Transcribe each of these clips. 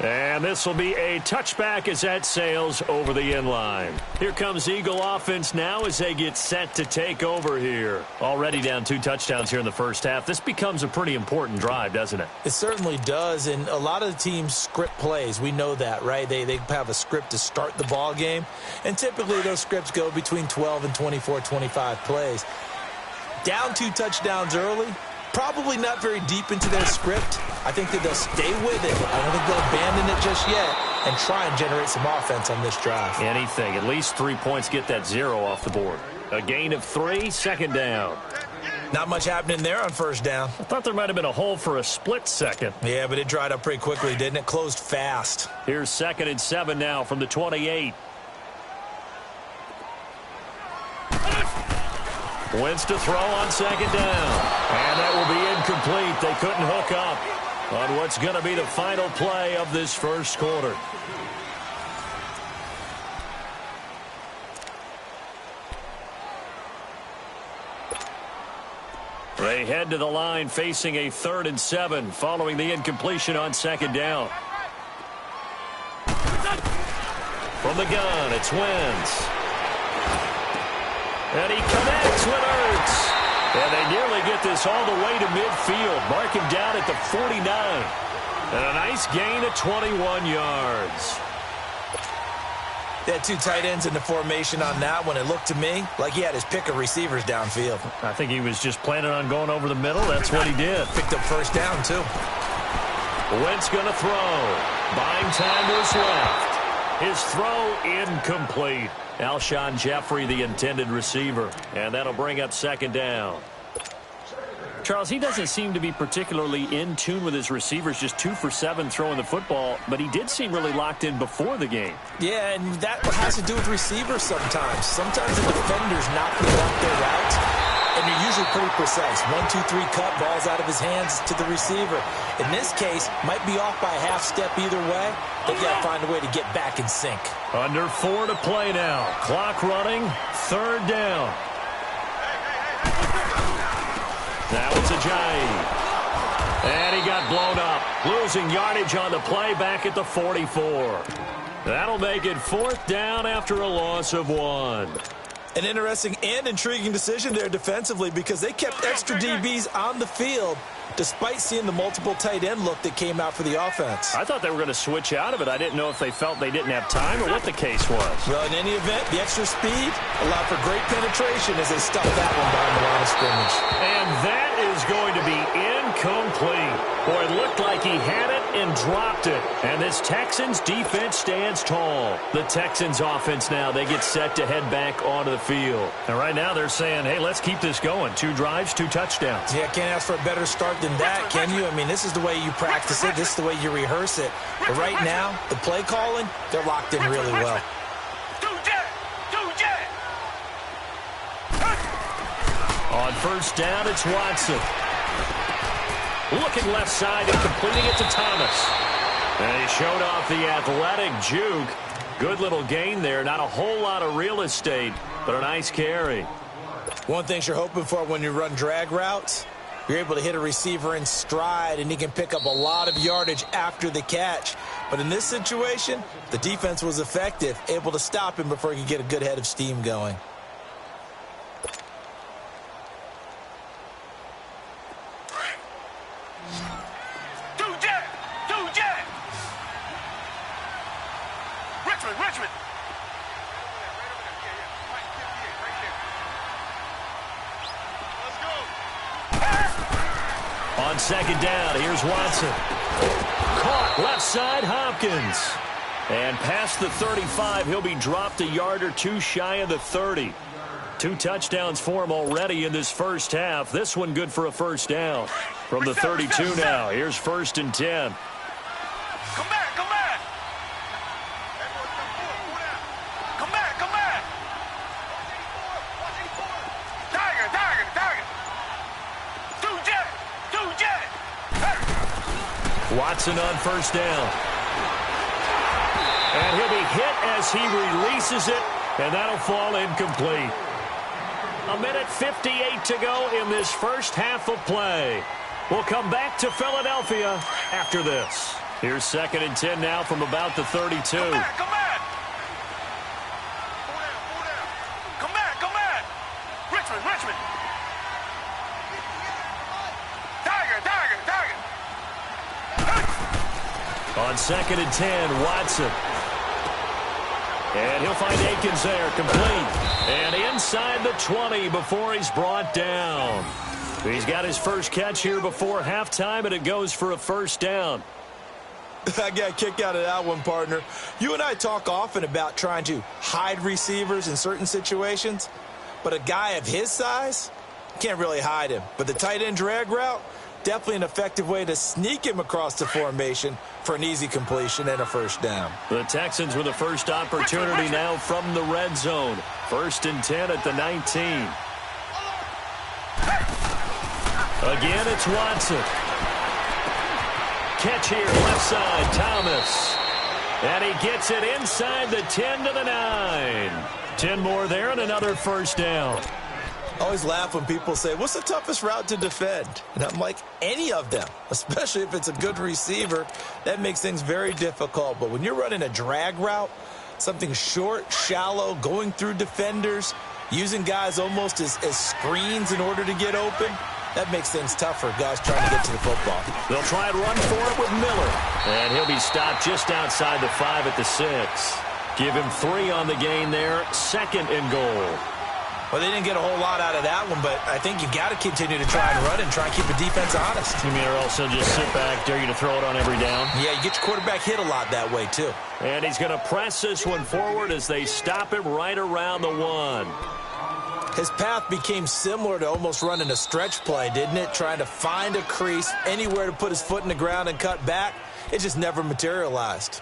And this will be a touchback as that sails over the inline. Here comes Eagle offense now as they get set to take over here. Already down 2 touchdowns here in the first half. This becomes a pretty important drive, doesn't it? It certainly does, and a lot of the teams script plays. We know that, right? They have a script to start the ball game, and typically those scripts go between 12 and 24, 25 plays. Down 2 touchdowns early, probably not very deep into their script. I think that they'll stay with it. I don't think they'll abandon it just yet and try and generate some offense on this drive. Anything. At least 3 points, get that 0 off the board. A gain of 3, second down. Not much happening there on first down. I thought there might have been a hole for a split second. Yeah, but it dried up pretty quickly, didn't it? Closed fast. Here's 2nd and 7 now from the 28. Wentz to throw on 2nd down. And that will be incomplete. They couldn't hook up on what's going to be the final play of this first quarter. They head to the line facing a 3rd and 7 following the incompletion on 2nd down. From the gun, it's Wentz. And he connects with Ertz. And they nearly get this all the way to midfield. Mark him down at the 49. And a nice gain of 21 yards. They had 2 tight ends in the formation on that one. It looked to me like he had his pick of receivers downfield. I think he was just planning on going over the middle. That's what he did. Picked up first down, too. Wentz going to throw. Buying time to his left. His throw incomplete. Alshon Jeffrey, the intended receiver. And that'll bring up 2nd down. Charles, he doesn't seem to be particularly in tune with his receivers, just 2 for 7 throwing the football, but he did seem really locked in before the game. Yeah, and that has to do with receivers sometimes. Sometimes the defenders knock them off their routes, and they're usually pretty precise. 1, 2, 3 cut, balls out of his hands to the receiver. In this case, might be off by a half step either way. They've got to find a way to get back in sync. Under 4 to play now. Clock running, 3rd down. Now it's Ajayi. And he got blown up. Losing yardage on the play back at the 44. That'll make it 4th down after a loss of 1. An interesting and intriguing decision there defensively because they kept extra DBs on the field despite seeing the multiple tight end look that came out for the offense. I thought they were going to switch out of it. I didn't know if they felt they didn't have time or what the case was. Well, in any event, the extra speed allowed for great penetration as they stuffed that one behind the line of scrimmage. And that is going to be incomplete. Boy, it looked like he had it and dropped it. And this Texans defense stands tall. The Texans offense now, they get set to head back onto the field. And right now they're saying, hey, let's keep this going. 2 drives, 2 touchdowns. Yeah, can't ask for a better start than that, can you? I mean, this is the way you practice it. This is the way you rehearse it. But right now, the play calling, they're locked in really well. On first down, it's Watson. Looking left side and completing it to Thomas. And he showed off the athletic juke. Good little gain there. Not a whole lot of real estate, but a nice carry. One thing you're hoping for when you run drag routes, you're able to hit a receiver in stride, and he can pick up a lot of yardage after the catch. But in this situation, the defense was effective, able to stop him before he could get a good head of steam going. Richmond. On second down, here's Watson. Caught left side, Hopkins. And past the 35, he'll be dropped a yard or 2 shy of the 30. 2 touchdowns for him already in this first half. This one good for a first down. From the 32 now, here's 1st and 10. Come back. Watson on first down. And he'll be hit as he releases it, and that'll fall incomplete. 1:58 to go in this first half of play. We'll come back to Philadelphia after this. Here's 2nd and 10 now from about the 32. Come back, come back. Come back, come back. Richmond, Richmond. Tiger, Tiger, Tiger. On 2nd and 10, Watson. And he'll find Akins there, complete. And inside the 20 before he's brought down. He's got his first catch here before halftime, and it goes for a first down. I got a kick out of that one, partner. You and I talk often about trying to hide receivers in certain situations, but a guy of his size, can't really hide him. But the tight end drag route, definitely an effective way to sneak him across the formation for an easy completion and a first down. The Texans with the first opportunity now from the red zone. 1st and 10 at the 19. Again, it's Watson. Catch here, left side, Thomas. And he gets it inside the 10 to the 9. 10 more there and another first down. I always laugh when people say, what's the toughest route to defend? And I'm like, any of them, especially if it's a good receiver. That makes things very difficult. But when you're running a drag route, something short, shallow, going through defenders, using guys almost as screens in order to get open, that makes things tough for guys trying to get to the football. They'll try and run for it with Miller. And he'll be stopped just outside the 5 at the 6. Give him 3 on the gain there. 2nd and goal. Well, they didn't get a whole lot out of that one, but I think you've got to continue to try and run and try and keep the defense honest. You mean or else he'll just sit back, dare you to throw it on every down? Yeah, you get your quarterback hit a lot that way, too. And he's going to press this one forward as they stop him right around the 1. His path became similar to almost running a stretch play, didn't it? Trying to find a crease, anywhere to put his foot in the ground and cut back. It just never materialized.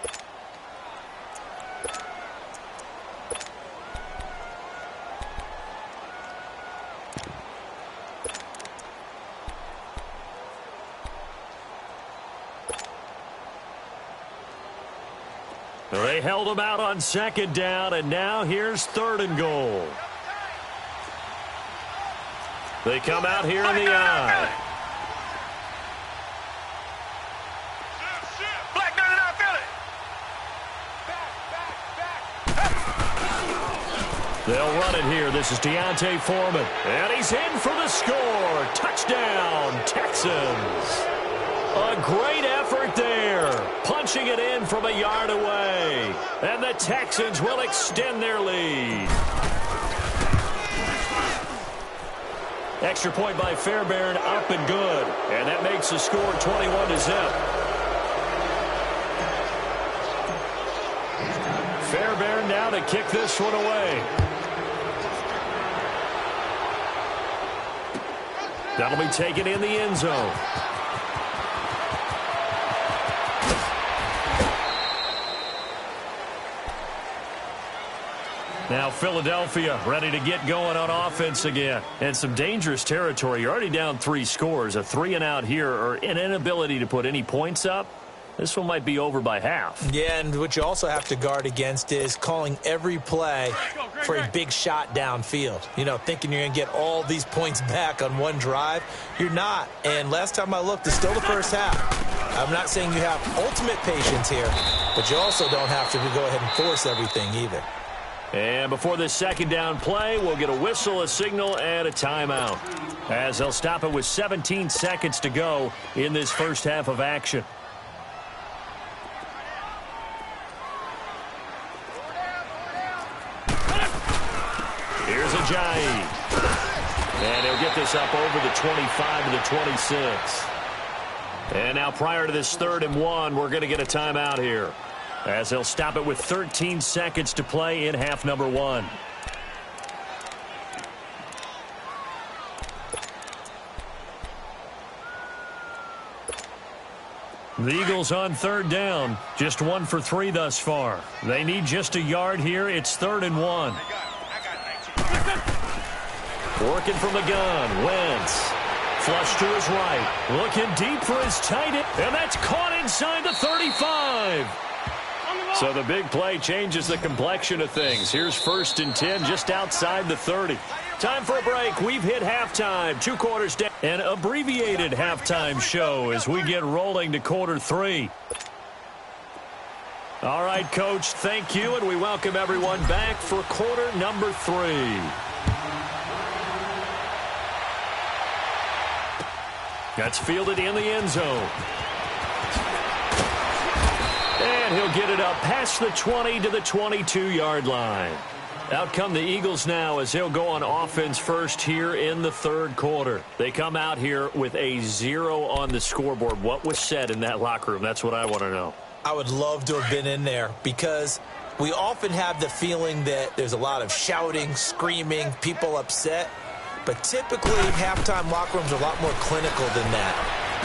They held him out on 2nd down, and now here's 3rd and goal. They come out here in the eye. Black dirty out, Philly. They'll run it here. This is Deontay Foreman. And he's in for the score. Touchdown, Texans. A great effort there. Punching it in from a yard away. And the Texans will extend their lead. Extra point by Fairbairn, up and good. And that makes the score 21-0. Fairbairn now to kick this one away. That'll be taken in the end zone. Now Philadelphia ready to get going on offense again. And some dangerous territory. You're already down 3 scores. A 3-and-out here or an inability to put any points up. This one might be over by half. Yeah, and what you also have to guard against is calling every play for a big shot downfield. You know, thinking you're going to get all these points back on one drive. You're not. And last time I looked, it's still the first half. I'm not saying you have ultimate patience here, but you also don't have to go ahead and force everything either. And before this 2nd down play, we'll get a whistle, a signal, and a timeout. As they'll stop it with 17 seconds to go in this first half of action. Here's Ajayi. And he'll get this up over the 25 to the 26. And now prior to this 3rd and 1, we're going to get a timeout here. As they'll stop it with 13 seconds to play in half number 1. The Eagles on 3rd down. Just 1 for 3 thus far. They need just a yard here. It's 3rd and 1. Working from the gun. Wentz. Flush to his right. Looking deep for his tight end. And that's caught inside the 35. So the big play changes the complexion of things. Here's 1st and 10 just outside the 30. Time for a break. We've hit halftime. 2 quarters down. An abbreviated halftime show as we get rolling to quarter 3. All right, Coach, thank you, and we welcome everyone back for quarter number 3. That's fielded in the end zone. And he'll get it up past the 20 to the 22-yard line. Out come the Eagles now as they'll go on offense first here in the third quarter. They come out here with a 0 on the scoreboard. What was said in that locker room? That's what I want to know. I would love to have been in there because we often have the feeling that there's a lot of shouting, screaming, people upset. But typically, halftime locker rooms are a lot more clinical than that.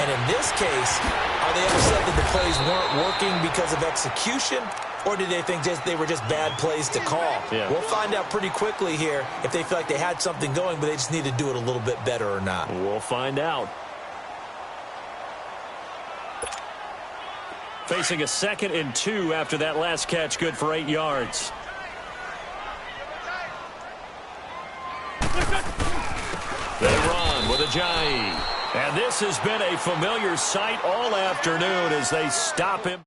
And in this case, are they upset that the plays weren't working because of execution? Or did they think they were just bad plays to call? Yeah. We'll find out pretty quickly here if they feel like they had something going, but they just need to do it a little bit better or not. We'll find out. Facing a 2nd and 2 after that last catch, good for 8 yards. They run with Ajayi. And this has been a familiar sight all afternoon as they stop him.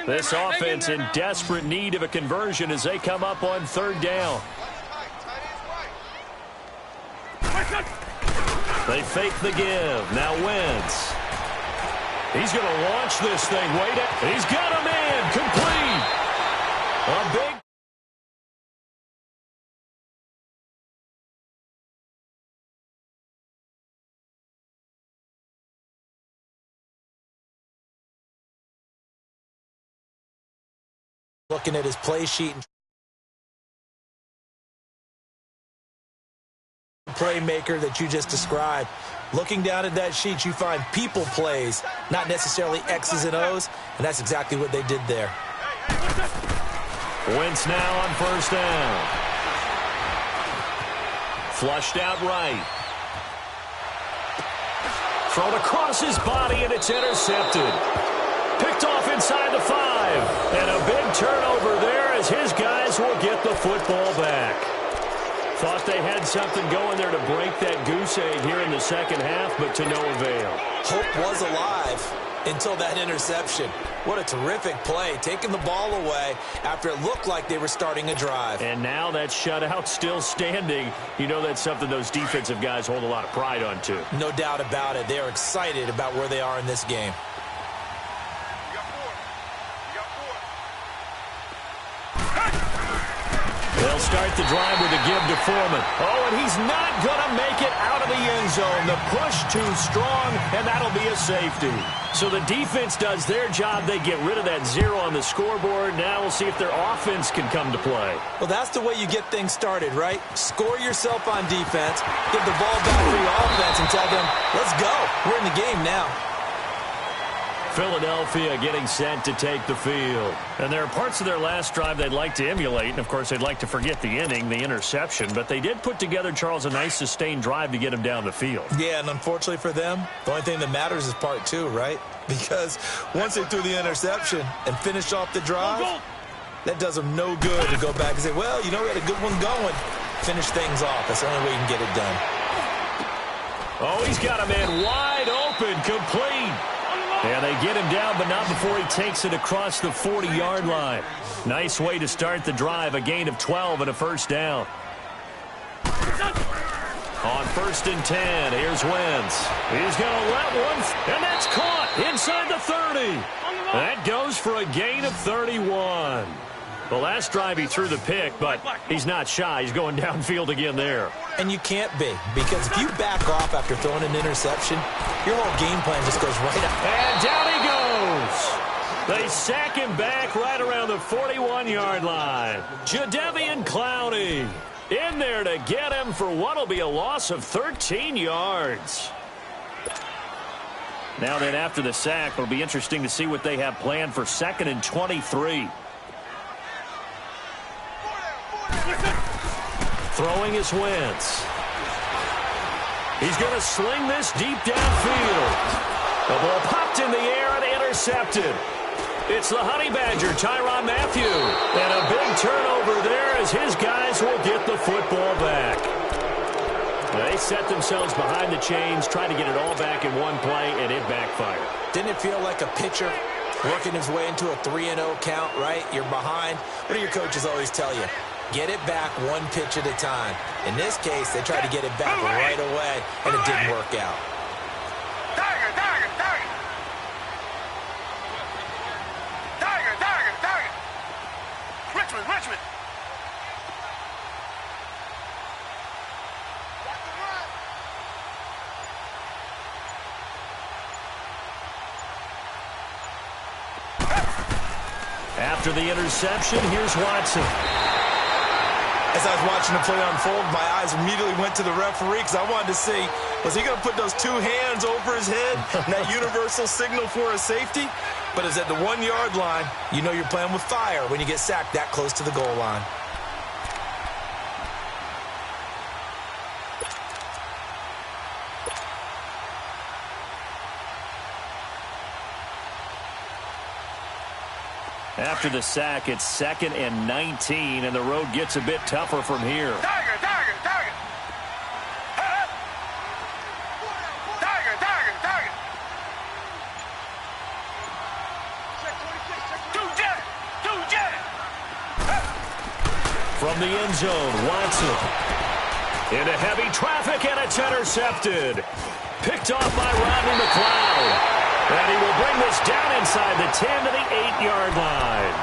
This offense in desperate need of a conversion as they come up on 3rd down. They fake the give. Now Wentz. He's going to launch this thing. He's got him in. Complete. A big. Looking at his play sheet and playmaker that you just described. Looking down at that sheet, you find people plays, not necessarily X's and O's, and that's exactly what they did there. Wentz now on 1st down. Flushed out right. Thrown across his body, and it's intercepted. Picked off inside the 5. And a big turnover there as his guys will get the football back. Thought they had something going there to break that goose egg here in the second half, but to no avail. Hope was alive until that interception. What a terrific play, taking the ball away after it looked like they were starting a drive. And now that shutout still standing. You know that's something those defensive guys hold a lot of pride on, too. No doubt about it. They are excited about where they are in this game. They'll start the drive with a give to Foreman. Oh, and he's not going to make it out of the end zone. The push too strong, and that'll be a safety. So the defense does their job. They get rid of that 0 on the scoreboard. Now we'll see if their offense can come to play. Well, that's the way you get things started, right? Score yourself on defense, give the ball back for your offense, and tell them, let's go. We're in the game now. Philadelphia getting set to take the field. And there are parts of their last drive they'd like to emulate, and, of course, they'd like to forget the inning, the interception. But they did put together, Charles, a nice sustained drive to get him down the field. Yeah, and unfortunately for them, the only thing that matters is part 2, right? Because once they threw the interception and finished off the drive, that does them no good to go back and say, well, you know, we had a good one going. Finish things off. That's the only way you can get it done. Oh, he's got a man wide open, complete. And they get him down, but not before he takes it across the 40-yard line. Nice way to start the drive, a gain of 12 and a 1st down. On 1st and 10, here's Wentz. He's going to let one, and that's caught inside the 30. That goes for a gain of 31. The last drive he threw the pick, but he's not shy. He's going downfield again there. And you can't be, because if you back off after throwing an interception, your whole game plan just goes right up. And down he goes. They sack him back right around the 41-yard line. Jadeveon Clowney in there to get him for what will be a loss of 13 yards. Now then, after the sack, it'll be interesting to see what they have planned for 2nd and 23. Throwing is Wentz. He's going to sling this deep downfield. The ball popped in the air and intercepted. It's the Honey Badger, Tyrann Mathieu. And a big turnover there as as his guys will get the football back. They set themselves behind the chains, trying to get it all back in one play, and it backfired. Didn't it feel like a pitcher working his way into a 3-0 count, right? You're behind. What do your coaches always tell you? Get it back one pitch at a time. In this case, they tried to get it back right away, and it didn't work out. Tiger, Tiger, Tiger. Tiger, Tiger, Tiger. Richmond, Richmond. After the interception, here's Watson. As I was watching the play unfold, my eyes immediately went to the referee because I wanted to see, was he going to put those two hands over his head, that universal signal for a safety? But it's at the 1-yard line. You know you're playing with fire when you get sacked that close to the goal line. After the sack, it's 2nd and 19, and the road gets a bit tougher from here. Tiger, Tiger, Tiger. Tiger, Tiger, Tiger. Two jet. From the end zone, Watson. Into heavy traffic, and it's intercepted. Picked off by Rodney McLeod. And he will bring this down inside the 10 to the 8-yard line.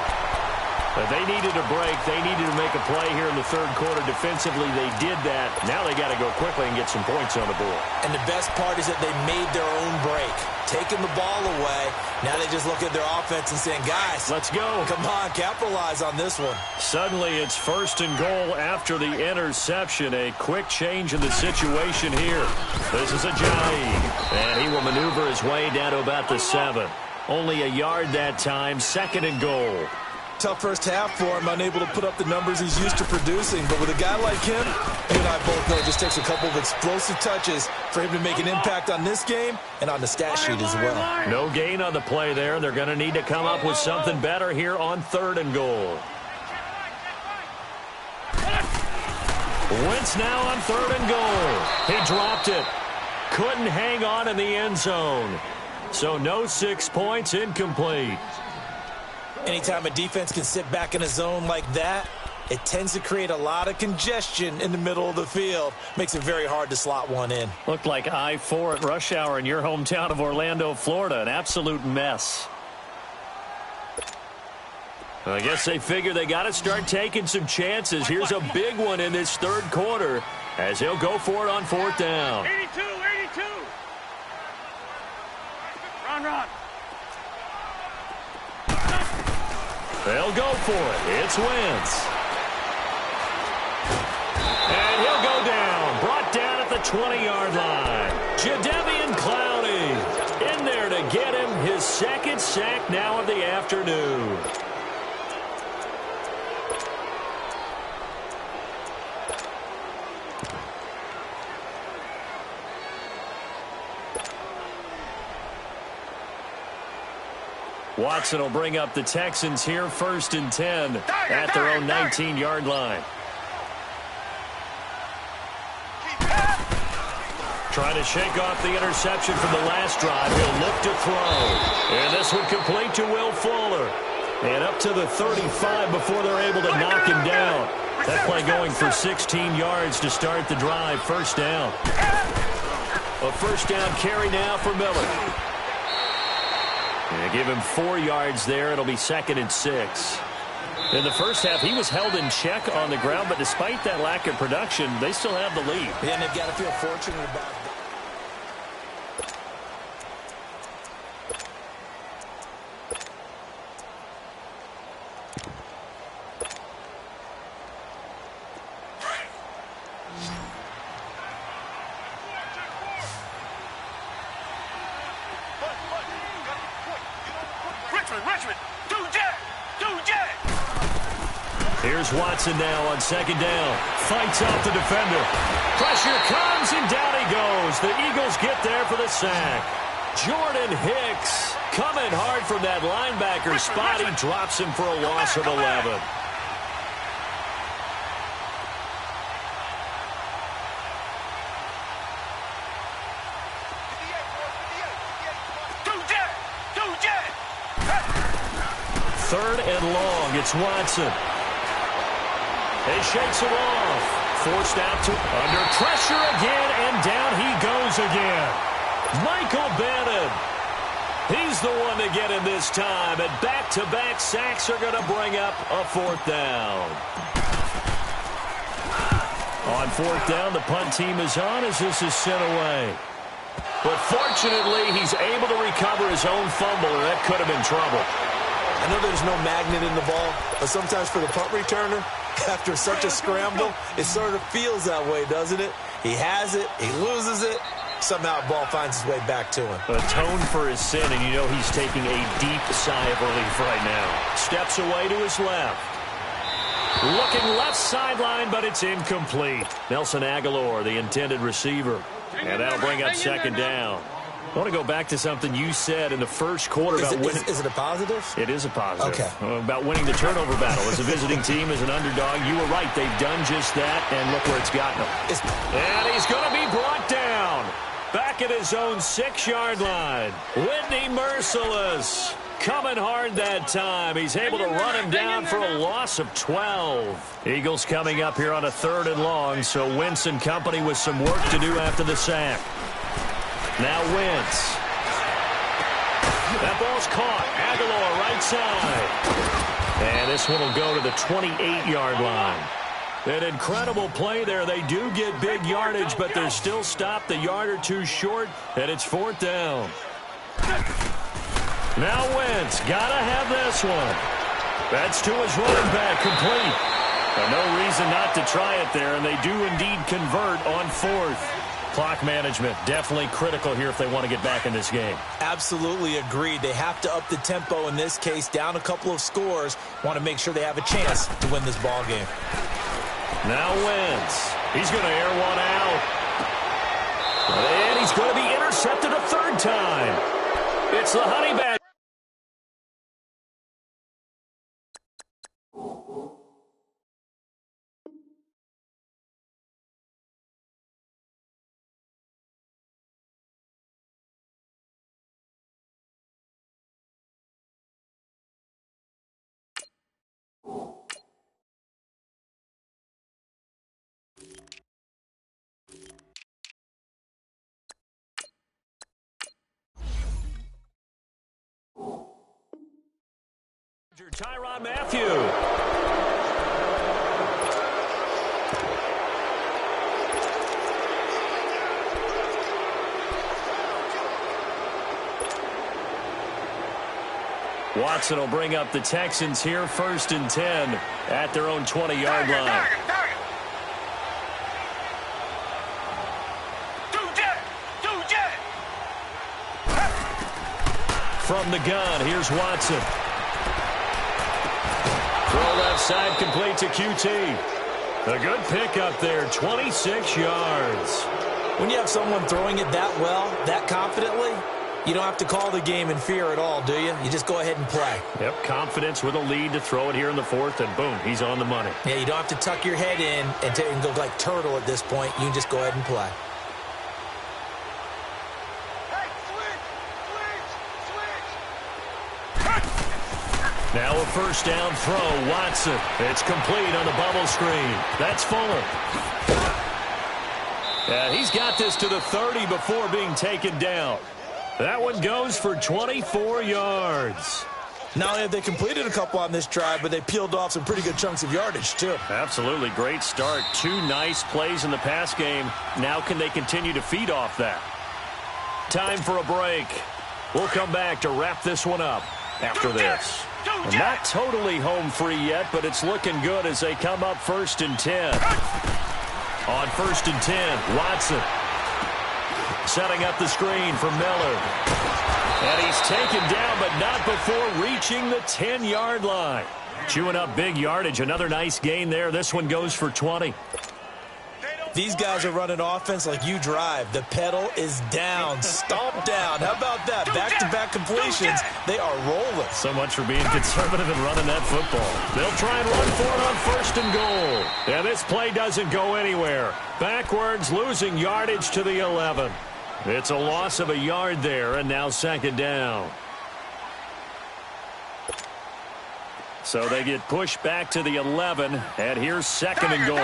But they needed a break. They needed to make a play here in the third quarter. Defensively, they did that. Now they got to go quickly and get some points on the board. And the best part is that they made their own break. Taking the ball away. Now they just look at their offense and saying, guys, let's go. Come on, capitalize on this one. Suddenly it's 1st and goal after the interception. A quick change in the situation here. This is Ajayi. And he will maneuver his way down to about the 7. Only a yard that time. 2nd and goal. Tough first half for him, unable to put up the numbers he's used to producing. But with a guy like him, you and I both know it just takes a couple of explosive touches for him to make an impact on this game and on the stat sheet as well. No gain on the play there. They're going to need to come up with something better here on 3rd and goal. Wentz now on 3rd and goal. He dropped it. Couldn't hang on in the end zone. So no 6 points, incomplete. Anytime a defense can sit back in a zone like that, it tends to create a lot of congestion in the middle of the field. Makes it very hard to slot one in. Looked like I-4 at rush hour in your hometown of Orlando, Florida. An absolute mess. I guess they figure they got to start taking some chances. Here's a big one in this third quarter as he'll go for it on 4th down. 82. Run. They'll go for it. It's Wentz. And he'll go down. Brought down at the 20-yard line. Jadeveon Clowney in there to get him his 2nd sack now of the afternoon. Watson will bring up the Texans here 1st and 10 at their own 19-yard line. Trying to shake off the interception from the last drive. He'll look to throw. And this one complete to Will Fuller. And up to the 35 before they're able to knock him down. That play going for 16 yards to start the drive. 1st down. A 1st down carry now for Miller. And give him 4 yards there. It'll be 2nd and 6. In the first half, he was held in check on the ground, but despite that lack of production, they still have the lead. Yeah, and they've got to feel fortunate about it. Richmond. Two jet. Here's Watson now on 2nd down. Fights off the defender. Pressure comes, and down he goes. The Eagles get there for the sack. Jordan Hicks coming hard from that linebacker spot. He drops him for a loss of 11. 3rd and long. It's Watson. He shakes it off. Forced out to under pressure again, and down he goes again. Michael Bannon. He's the one to get him this time, and back-to-back sacks are going to bring up a 4th down. On 4th down, the punt team is on as this is sent away. But fortunately, he's able to recover his own fumble, or that could have been trouble. I know there's no magnet in the ball, but sometimes for the punt returner, after such a scramble, it sort of feels that way, doesn't it? He has it, he loses it, somehow the ball finds its way back to him. Atone for his sin, and you know he's taking a deep sigh of relief right now. Steps away to his left. Looking left sideline, but it's incomplete. Nelson Aguilar, the intended receiver. And that'll bring up 2nd down. I want to go back to something you said in the first quarter about winning. Is it a positive? It is a positive. Okay. About winning the turnover battle. As a visiting team, as an underdog, you were right. They've done just that, and look where it's gotten them. And he's going to be brought down. Back at his own 6-yard line. Whitney Merciless. Coming hard that time. He's able to run him down for a loss of 12. Eagles coming up here on a 3rd and long, so Wentz and company with some work to do after the sack. Now Wentz. That ball's caught. Aguilar right side. And this one will go to the 28-yard line. An incredible play there. They do get big yardage, but they're still stopped a yard or two short, and it's 4th down. Now Wentz, gotta have this one. That's to his running back, complete. But no reason not to try it there, and they do indeed convert on 4th. Clock management, definitely critical here if they want to get back in this game. Absolutely agreed. They have to up the tempo in this case, down a couple of scores. Want to make sure they have a chance to win this ball game. Now Wentz. He's going to air one out. And he's going to be intercepted a 3rd time. It's the Honey Badger. Tyrann Mathieu. Watson will bring up the Texans here, 1st and 10 at their own 20-yard line. From the gun, here's Watson. Throw left side, complete to QT. A good pick up there, 26 yards. When you have someone throwing it that well, that confidently, you don't have to call the game in fear at all, do you? You just go ahead and play. Yep, confidence with a lead to throw it here in the 4th, and boom, he's on the money. Yeah, you don't have to tuck your head in and go like turtle at this point. You can just go ahead and play. Now a 1st down throw, Watson. It's complete on the bubble screen. That's Fuller. And he's got this to the 30 before being taken down. That one goes for 24 yards. Not only have they completed a couple on this drive, but they peeled off some pretty good chunks of yardage, too. Absolutely. Great start. 2 nice plays in the pass game. Now can they continue to feed off that? Time for a break. We'll come back to wrap this one up after this. Not totally home free yet, but it's looking good as they come up 1st and 10. On 1st and 10, Watson setting up the screen for Miller. And he's taken down, but not before reaching the 10-yard line. Chewing up big yardage. Another nice gain there. This one goes for 20. These guys are running offense like you drive. The pedal is down, stomped down. How about that? Back-to-back completions. They are rolling. So much for being conservative and running that football. They'll try and run for it on 1st and goal. Yeah, this play doesn't go anywhere. Backwards, losing yardage to the 11. It's a loss of a yard there, and now 2nd down. So they get pushed back to the 11, and here's second and goal.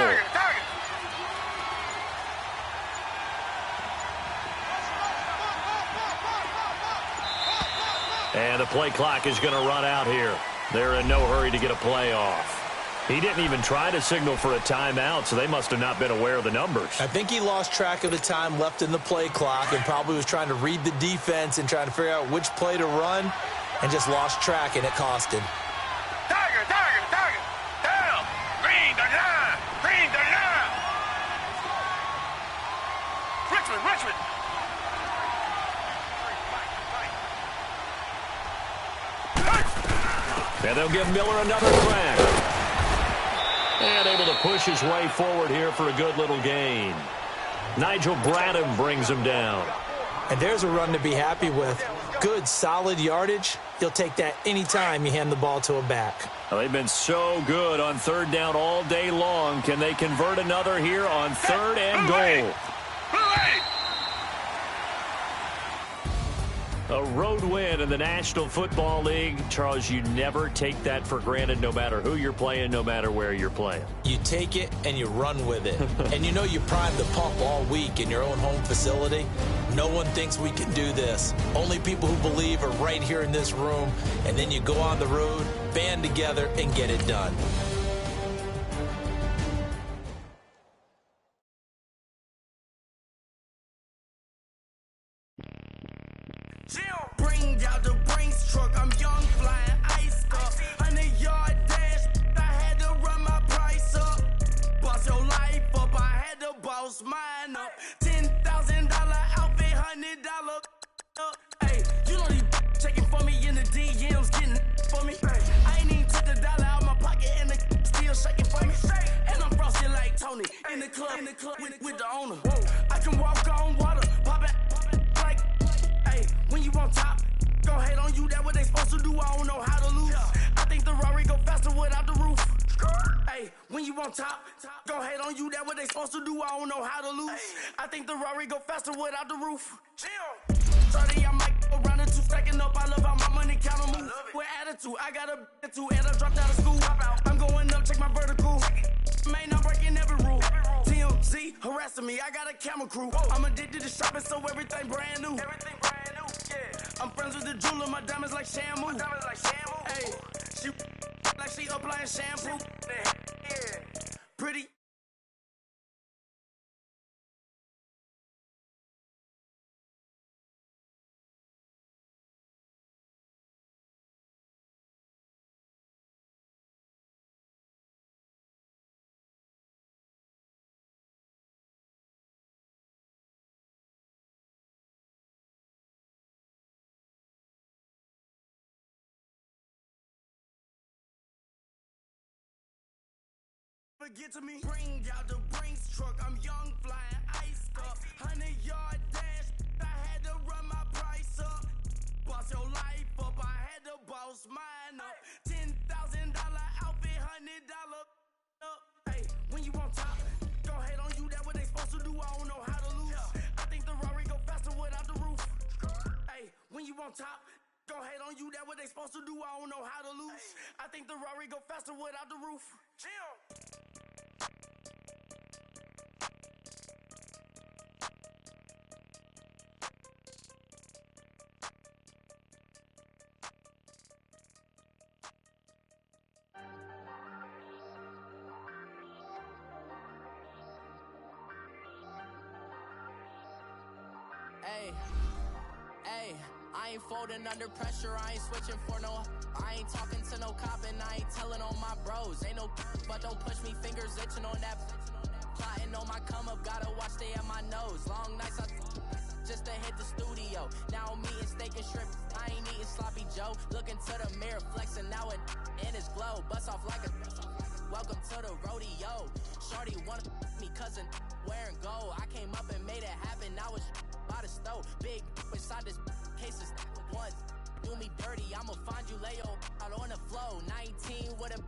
And the play clock is going to run out here. They're in no hurry to get a play off. He didn't even try to signal for a timeout, so they must have not been aware of the numbers. I think he lost track of the time left in the play clock and probably was trying to read the defense and trying to figure out which play to run and just lost track, and it cost him. Tiger. Down. Green the line. Richmond. And they'll give Miller another crack. And able to push his way forward here for a good little gain. Nigel Bradham brings him down. And there's a run to be happy with. Good, solid yardage. He'll take that anytime you hand the ball to a back. Well, they've been so good on third down all day long. Can they convert another here on third and goal? A road win in the National Football League. Charles, you never take that for granted no matter who you're playing, no matter where you're playing. You take it and you run with it. And you know you primed the pump all week in your own home facility. No one thinks we can do this. Only people who believe are right here in this room. And then you go on the road, band together, and get it done. Bring out the Brinks truck, I'm young, flying ice up. 100-yard dash, I had to run my price up. Boss your life up, I had to boss mine up. $10,000 outfit, $100 up. Hey, you know these checking for me in the DMs, getting for me. I ain't even took the dollar out my pocket and the still shaking for me. And I'm frosted like Tony in the club with the owner. I can walk on water, pop it like, hey, when you on top. Go hate on you, that what they supposed to do, I don't know how to lose. I think the Rari go faster without the roof. Hey, when you on top, go hate on you, that what they supposed to do, I don't know how to lose. I think the Rari go faster without the roof. 30, I might go round the two, stacking up, I love how my money count on move. With attitude, I got a attitude, and I dropped out of school. I'm going up, check my vertical. Man, I'm breaking every rule. TMZ harassing me, I got a camera crew. I'm addicted to shopping, so everything brand new. I'm friends with the jeweler, my diamonds like Shamu. Hey, she like she applying shampoo. Pretty. Get to me. Bring out the Brinks truck, I'm young, flying ice up. 100-yard dash, I had to run my price up. Boss your life up, I had to boss mine up. $10,000 outfit, $100 up. Hey, when you on top, go hate on you, that what they supposed to do, I don't know how to lose. I think the Rari go faster without the roof. Hey, when you on top, go hate on you, that what they supposed to do, I don't know how to lose. I think the Rari go faster without the roof. Hey, I ain't folding under pressure, I ain't switching for no. I ain't talking to no cop and I ain't telling on my bros. Ain't no but don't push me, fingers itching on that. Plotting on my come up, gotta watch stay at my nose. Long nights just to hit the studio. Now I'm eating steak and shrimp, I ain't eating sloppy Joe. Looking to the mirror, flexing now it in his glow. Bust off like a welcome to the rodeo. Shorty wanted me cousin wearing gold. I came up and made it happen, now it's by the stove. Big inside this cases once. Do me dirty, I'ma find you, lay your out on the floor. 19 with a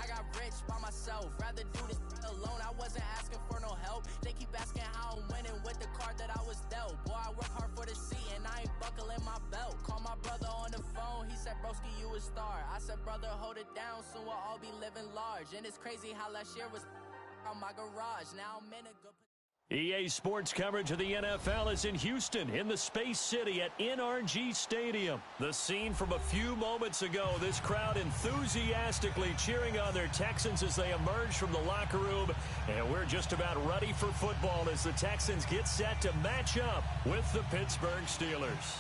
I got rich by myself. Rather do this alone, I wasn't asking for no help. They keep asking how I'm winning with the card that I was dealt. Boy, I work hard for the seat and I ain't buckling my belt. Call my brother on the phone, he said said, broski, you a star. I said, brother, hold it down, soon we'll all be living large. And it's crazy how last year was on my garage. Now I'm in a good position. EA Sports coverage of the NFL is in Houston, in the Space City at NRG Stadium. The scene from a few moments ago, this crowd enthusiastically cheering on their Texans as they emerge from the locker room. And we're just about ready for football as the Texans get set to match up with the Pittsburgh Steelers.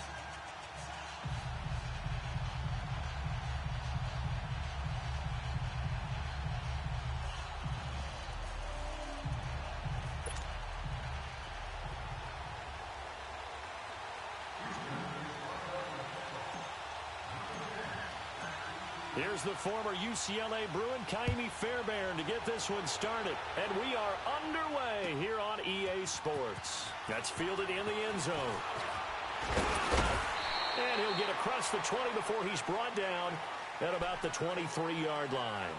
Here's the former UCLA Bruin, Kaimi Fairbairn, to get this one started. And we are underway here on EA Sports. That's fielded in the end zone. And he'll get across the 20 before he's brought down at about the 23-yard line.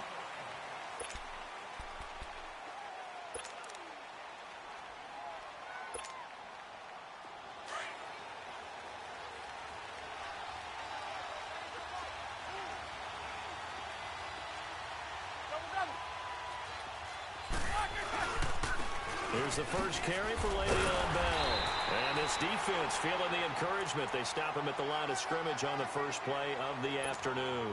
Here's the first carry for Le'Veon Bell. And this defense feeling the encouragement. They stop him at the line of scrimmage on the first play of the afternoon.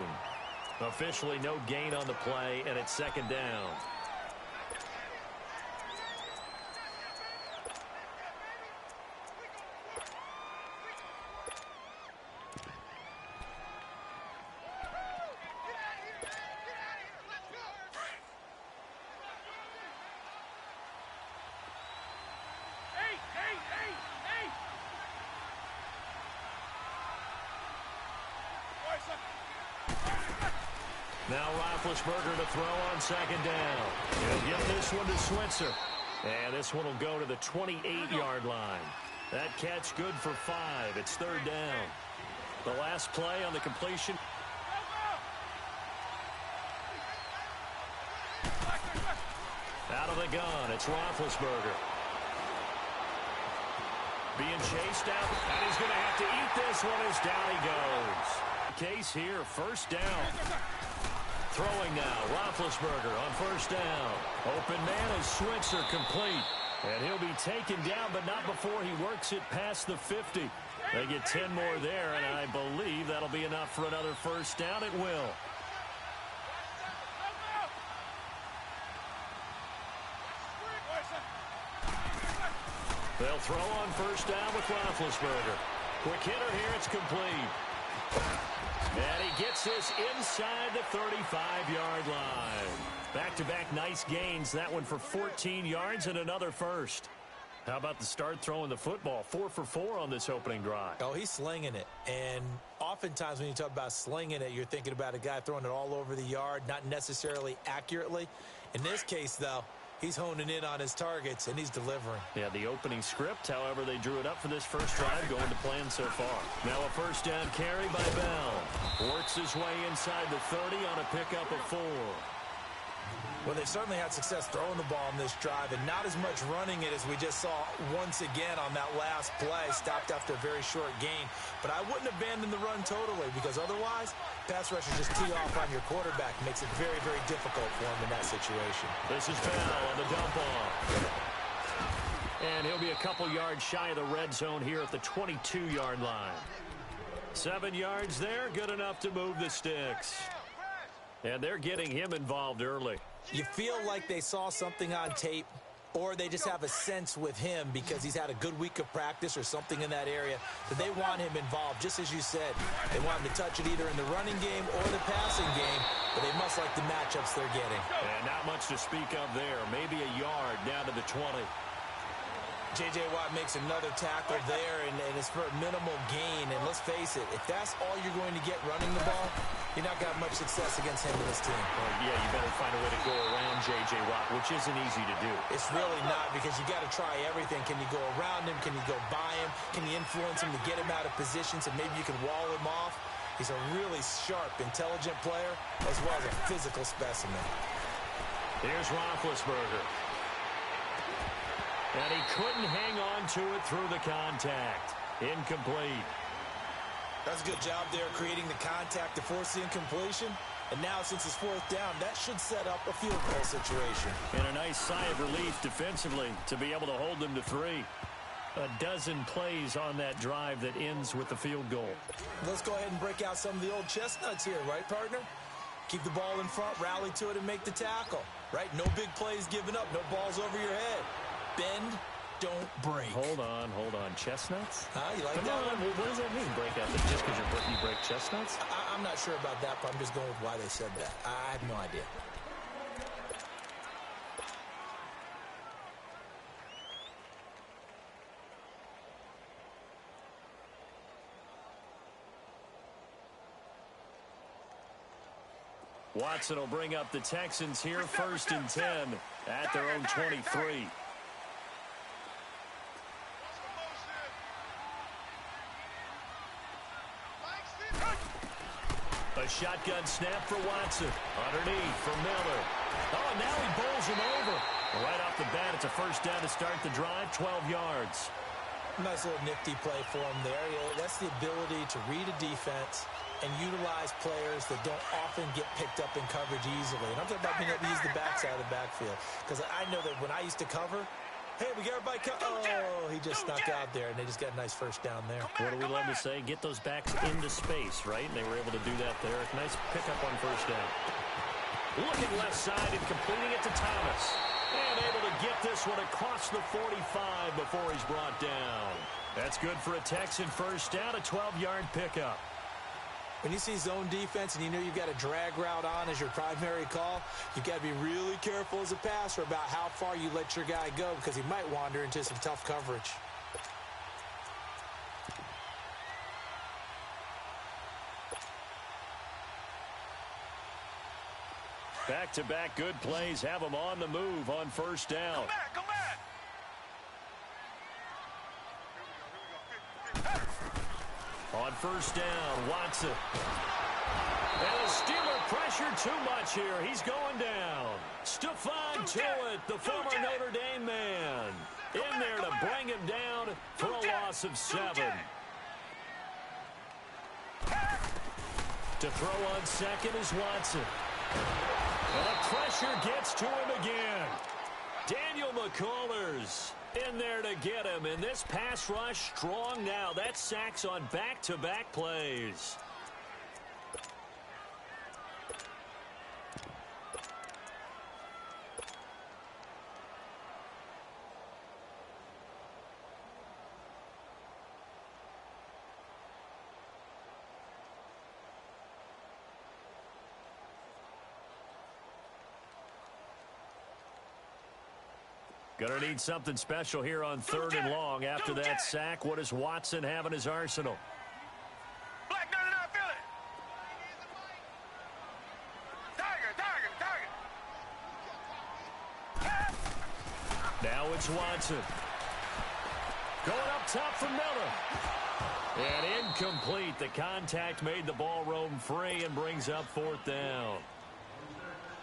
Officially no gain on the play, and it's second down. Now Roethlisberger to throw on second down. He'll give this one to Switzer. And this one will go to the 28-yard line. That catch good for 5. It's third down. The last play on the completion. Out of the gun, it's Roethlisberger. Being chased out, and he's going to have to eat this one as down he goes. Case here, first down. Throwing now, Roethlisberger on first down. Open man is Switzer, complete. And he'll be taken down, but not before he works it past the 50. They get 10 more there, and I believe that'll be enough for another first down. It will. They'll throw on first down with Roethlisberger. Quick hitter here, it's complete. And he gets this inside the 35-yard line. Back-to-back nice gains. That one for 14 yards and another first. How about the start throwing the football? 4 for 4 on this opening drive. Oh, he's slinging it. And oftentimes when you talk about slinging it, you're thinking about a guy throwing it all over the yard, not necessarily accurately. In this case, though, he's honing in on his targets, and he's delivering. Yeah, the opening script, however, they drew it up for this first drive, going to plan so far. Now a first down carry by Bell. Works his way inside the 30 on a pickup of 4. Well, they've certainly had success throwing the ball on this drive, and not as much running it as we just saw once again on that last play. Stopped after a very short gain. But I wouldn't abandon the run totally, because otherwise, pass rushers just tee off on your quarterback. Makes it very, very difficult for him in that situation. This is Bell on the dump off. And he'll be a couple yards shy of the red zone here at the 22-yard line. 7 yards there, good enough to move the sticks. And they're getting him involved early. You feel like they saw something on tape, or they just have a sense with him because he's had a good week of practice or something in that area that they want him involved. Just as you said, they want him to touch it either in the running game or the passing game, but they must like the matchups they're getting. And not much to speak of there. Maybe a yard down to the 20. J.J. Watt makes another tackle there, and it's for a minimal gain. And let's face it, if that's all you're going to get running the ball, you're not got much success against him and his team. Well, yeah, you better find a way to go around J.J. Watt, which isn't easy to do. It's really not, because you got to try everything. Can you go around him? Can you go by him? Can you influence him to get him out of position so maybe you can wall him off? He's a really sharp, intelligent player, as well as a physical specimen. Here's Roethlisberger. And he couldn't hang on to it through the contact. Incomplete. That's a good job there creating the contact to force the incompletion. And now, since it's fourth down, that should set up a field goal situation. And a nice sigh of relief defensively to be able to hold them to 3. A dozen plays on that drive that ends with the field goal. Let's go ahead and break out some of the old chestnuts here, right, partner? Keep the ball in front, rally to it, and make the tackle, right? No big plays given up, no balls over your head. Bend, don't break. Hold on. Chestnuts? You like Come that on. one? What does that mean, break out? Just because you break chestnuts? I'm not sure about that, but I'm just going with why they said that. I have no idea. Watson will bring up the Texans here, 1st and 10 at their own 23. A shotgun snap for Watson. Underneath for Miller. Oh, now he bowls him over. Right off the bat, it's a 1st down to start the drive, 12 yards. Nice little nifty play for him there. That's the ability to read a defense and utilize players that don't often get picked up in coverage easily. And I'm talking about being able to use the backside of the backfield. Because I know that when I used to cover, hey, we got everybody oh, he just snuck out there, and they just got a nice 1st down there. What do we love to say? Get those backs into space, right? And they were able to do that there. Nice pickup on 1st down. Looking left side and completing it to Thomas. And able to get this one across the 45 before he's brought down. That's good for a Texan 1st down, a 12-yard pickup. When you see zone defense and you know you've got a drag route on as your primary call, you've got to be really careful as a passer about how far you let your guy go because he might wander into some tough coverage. Back-to-back good plays have him on the move on 1st down. Come back. On 1st down, Watson. And the Steeler pressure too much here. He's going down. Stephon Tuitt, the former Notre Dame man, in there to bring him down for a loss of 7. To throw on 2nd is Watson. And the pressure gets to him again. Daniel McCullers in there to get him. And this pass rush strong now. That's sacks on back-to-back plays. Gonna need something special here on 3rd and long. After that sack, what does Watson have in his arsenal? Black 99, feel it. Tiger. Now it's Watson. Going up top for Miller. And incomplete. The contact made the ball roam free and brings up 4th down.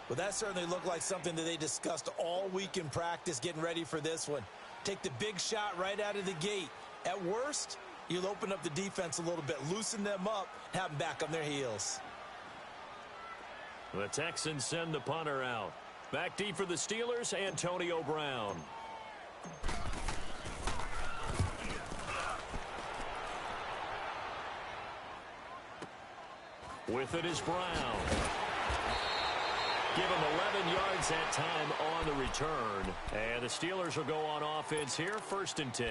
Well, that certainly looked like something that they discussed all week in practice getting ready for this one. Take the big shot right out of the gate. At worst, you'll open up the defense a little bit, loosen them up, have them back on their heels. The Texans send the punter out. Back deep for the Steelers, Antonio Brown. With it is Brown. Give him 11 yards that time on the return. And the Steelers will go on offense here, 1st and 10.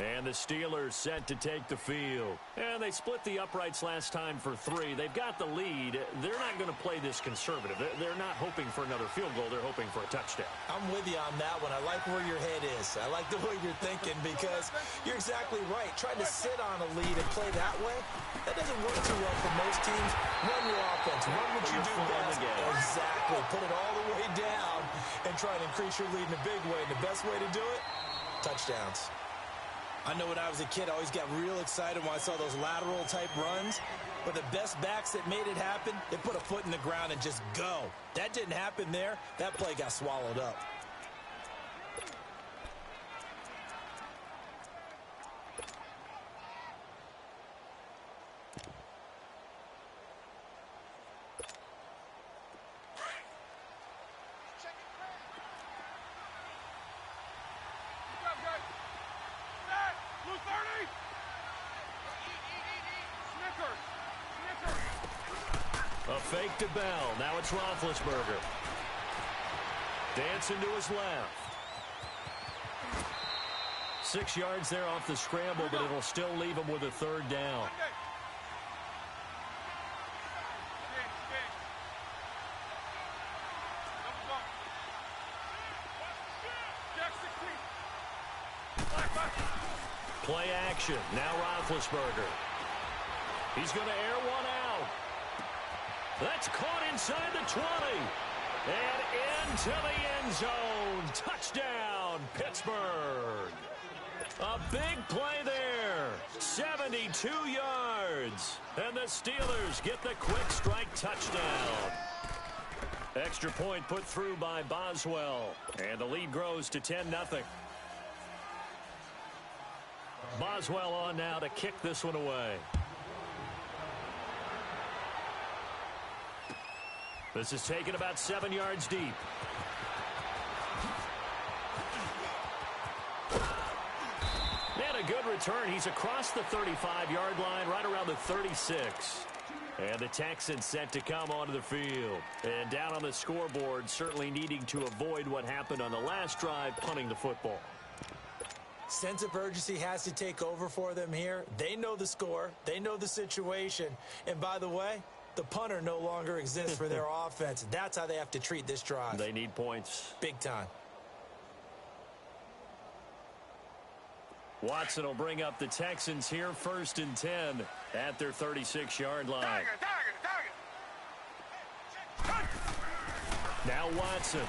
And the Steelers set to take the field. And they split the uprights last time for 3. They've got the lead. They're not going to play this conservative. They're not hoping for another field goal. They're hoping for a touchdown. I'm with you on that one. I like where your head is. I like the way you're thinking because you're exactly right. Trying to sit on a lead and play that way, that doesn't work too well for most teams. Run your offense. Run what you do best. Exactly. Put it all the way down and try and increase your lead in a big way. And the best way to do it, touchdowns. I know when I was a kid, I always got real excited when I saw those lateral-type runs. But the best backs that made it happen, they put a foot in the ground and just go. That didn't happen there. That play got swallowed up. fake to Bell. Now it's Roethlisberger. Dancing to his left. 6 yards there off the scramble, but it'll still leave him with a third down. Play action. Now Roethlisberger. He's going to air one out. That's caught inside the 20. And into the end zone. Touchdown, Pittsburgh. A big play there. 72 yards. And the Steelers get the quick strike touchdown. Extra point put through by Boswell. And the lead grows to 10-0. Boswell on now to kick this one away. This is taken about 7 yards deep. And a good return. He's across the 35-yard line, right around the 36. And the Texans set to come onto the field. And down on the scoreboard, certainly needing to avoid what happened on the last drive, punting the football. Sense of urgency has to take over for them here. They know the score. They know the situation. And by the way, the punter no longer exists for their offense. That's how they have to treat this drive. They need points. Big time. Watson will bring up the Texans here, 1st and 10 at their 36-yard line. Now Watson.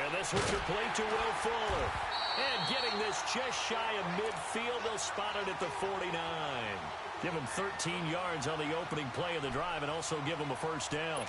And this will complete to Will Fuller. And getting this just shy of midfield, they'll spot it at the 49. Give him 13 yards on the opening play of the drive and also give him a first down.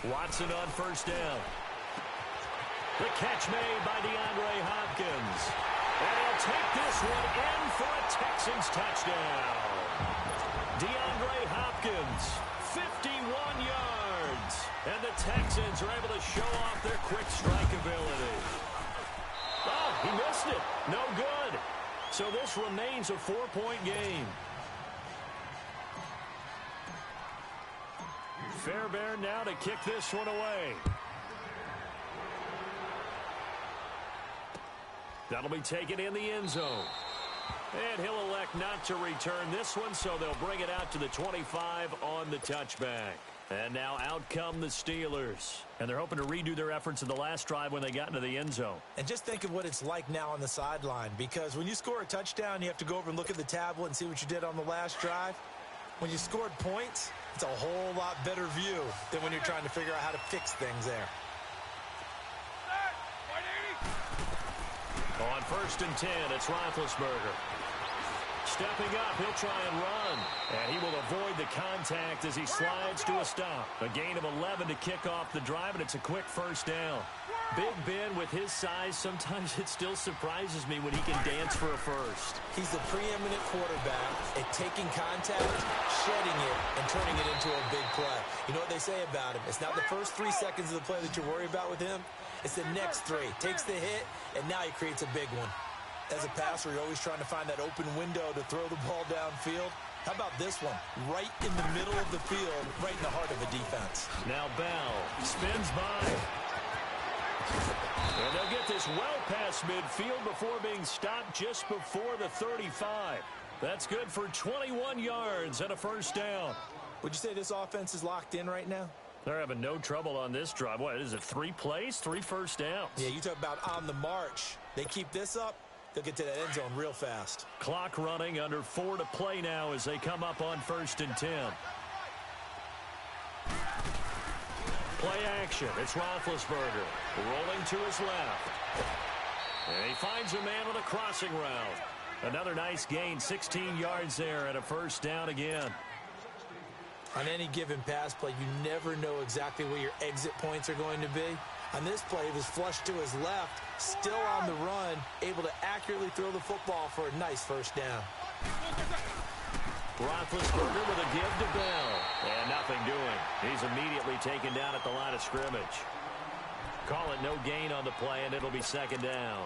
Watson on first down. The catch made by DeAndre Hopkins. And he'll take this one in for a Texans touchdown. DeAndre Hopkins, 51 yards. And the Texans are able to show off their quick strike ability. Oh, he missed it. No good. So this remains a 4-point game. Fairbairn now to kick this one away. That'll be taken in the end zone. And he'll elect not to return this one, so they'll bring it out to the 25 on the touchback. And now out come the Steelers. And they're hoping to redo their efforts in the last drive when they got into the end zone. And just think of what it's like now on the sideline, because when you score a touchdown, you have to go over and look at the tablet and see what you did on the last drive. When you scored points, it's a whole lot better view than when you're trying to figure out how to fix things there. On 1st and 10, it's Roethlisberger. Stepping up, he'll try and run. And he will avoid the contact as he slides to a stop. A gain of 11 to kick off the drive, and it's a quick first down. Big Ben, with his size, sometimes it still surprises me when he can dance for a first. He's the preeminent quarterback at taking contact, shedding it, and turning it into a big play. You know what they say about him? It's not the first 3 seconds of the play that you worry about with him. It's the next 3. Takes the hit, and now he creates a big one. As a passer, you're always trying to find that open window to throw the ball downfield. How about this one? Right in the middle of the field, right in the heart of the defense. Now Bell spins by. And they'll get this well past midfield before being stopped just before the 35. That's good for 21 yards and a first down. Would you say this offense is locked in right now? They're having no trouble on this drive. What is it, 3 plays, 3 first downs? Yeah, you talk about on the march. They keep this up, they'll get to that end zone real fast. Clock running, under 4 to play now as they come up on 1st and 10. Play action. It's Roethlisberger rolling to his left. And he finds a man on a crossing route. Another nice gain, 16 yards there and a first down again. On any given pass play, you never know exactly where your exit points are going to be. On this play, he was flushed to his left, still on the run, able to accurately throw the football for a nice first down. Roethlisberger with a give to Bell. And nothing doing. He's immediately taken down at the line of scrimmage. Call it no gain on the play, and it'll be second down.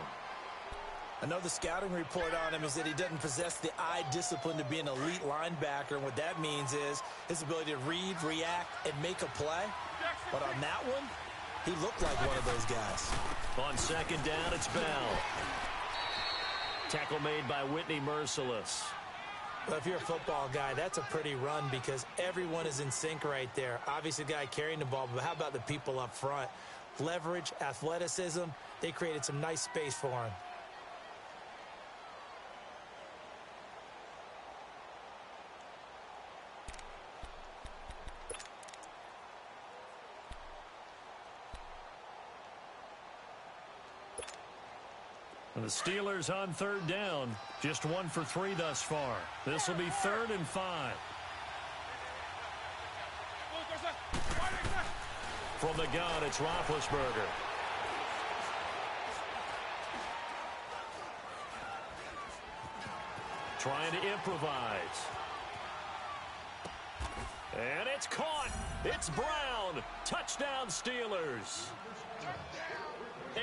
I know the scouting report on him is that he doesn't possess the eye discipline to be an elite linebacker. And what that means is his ability to read, react, and make a play. But on that one, he looked like one of those guys. On second down, it's Bell. Tackle made by Whitney Merciless. Well, if you're a football guy, that's a pretty run because everyone is in sync right there. Obviously, the guy carrying the ball, but how about the people up front? Leverage, athleticism, they created some nice space for him. And the Steelers on third down. Just 1 for 3 thus far. This will be 3rd and 5. From the gun, it's Roethlisberger. Trying to improvise. And it's caught. It's Brown. Touchdown, Steelers.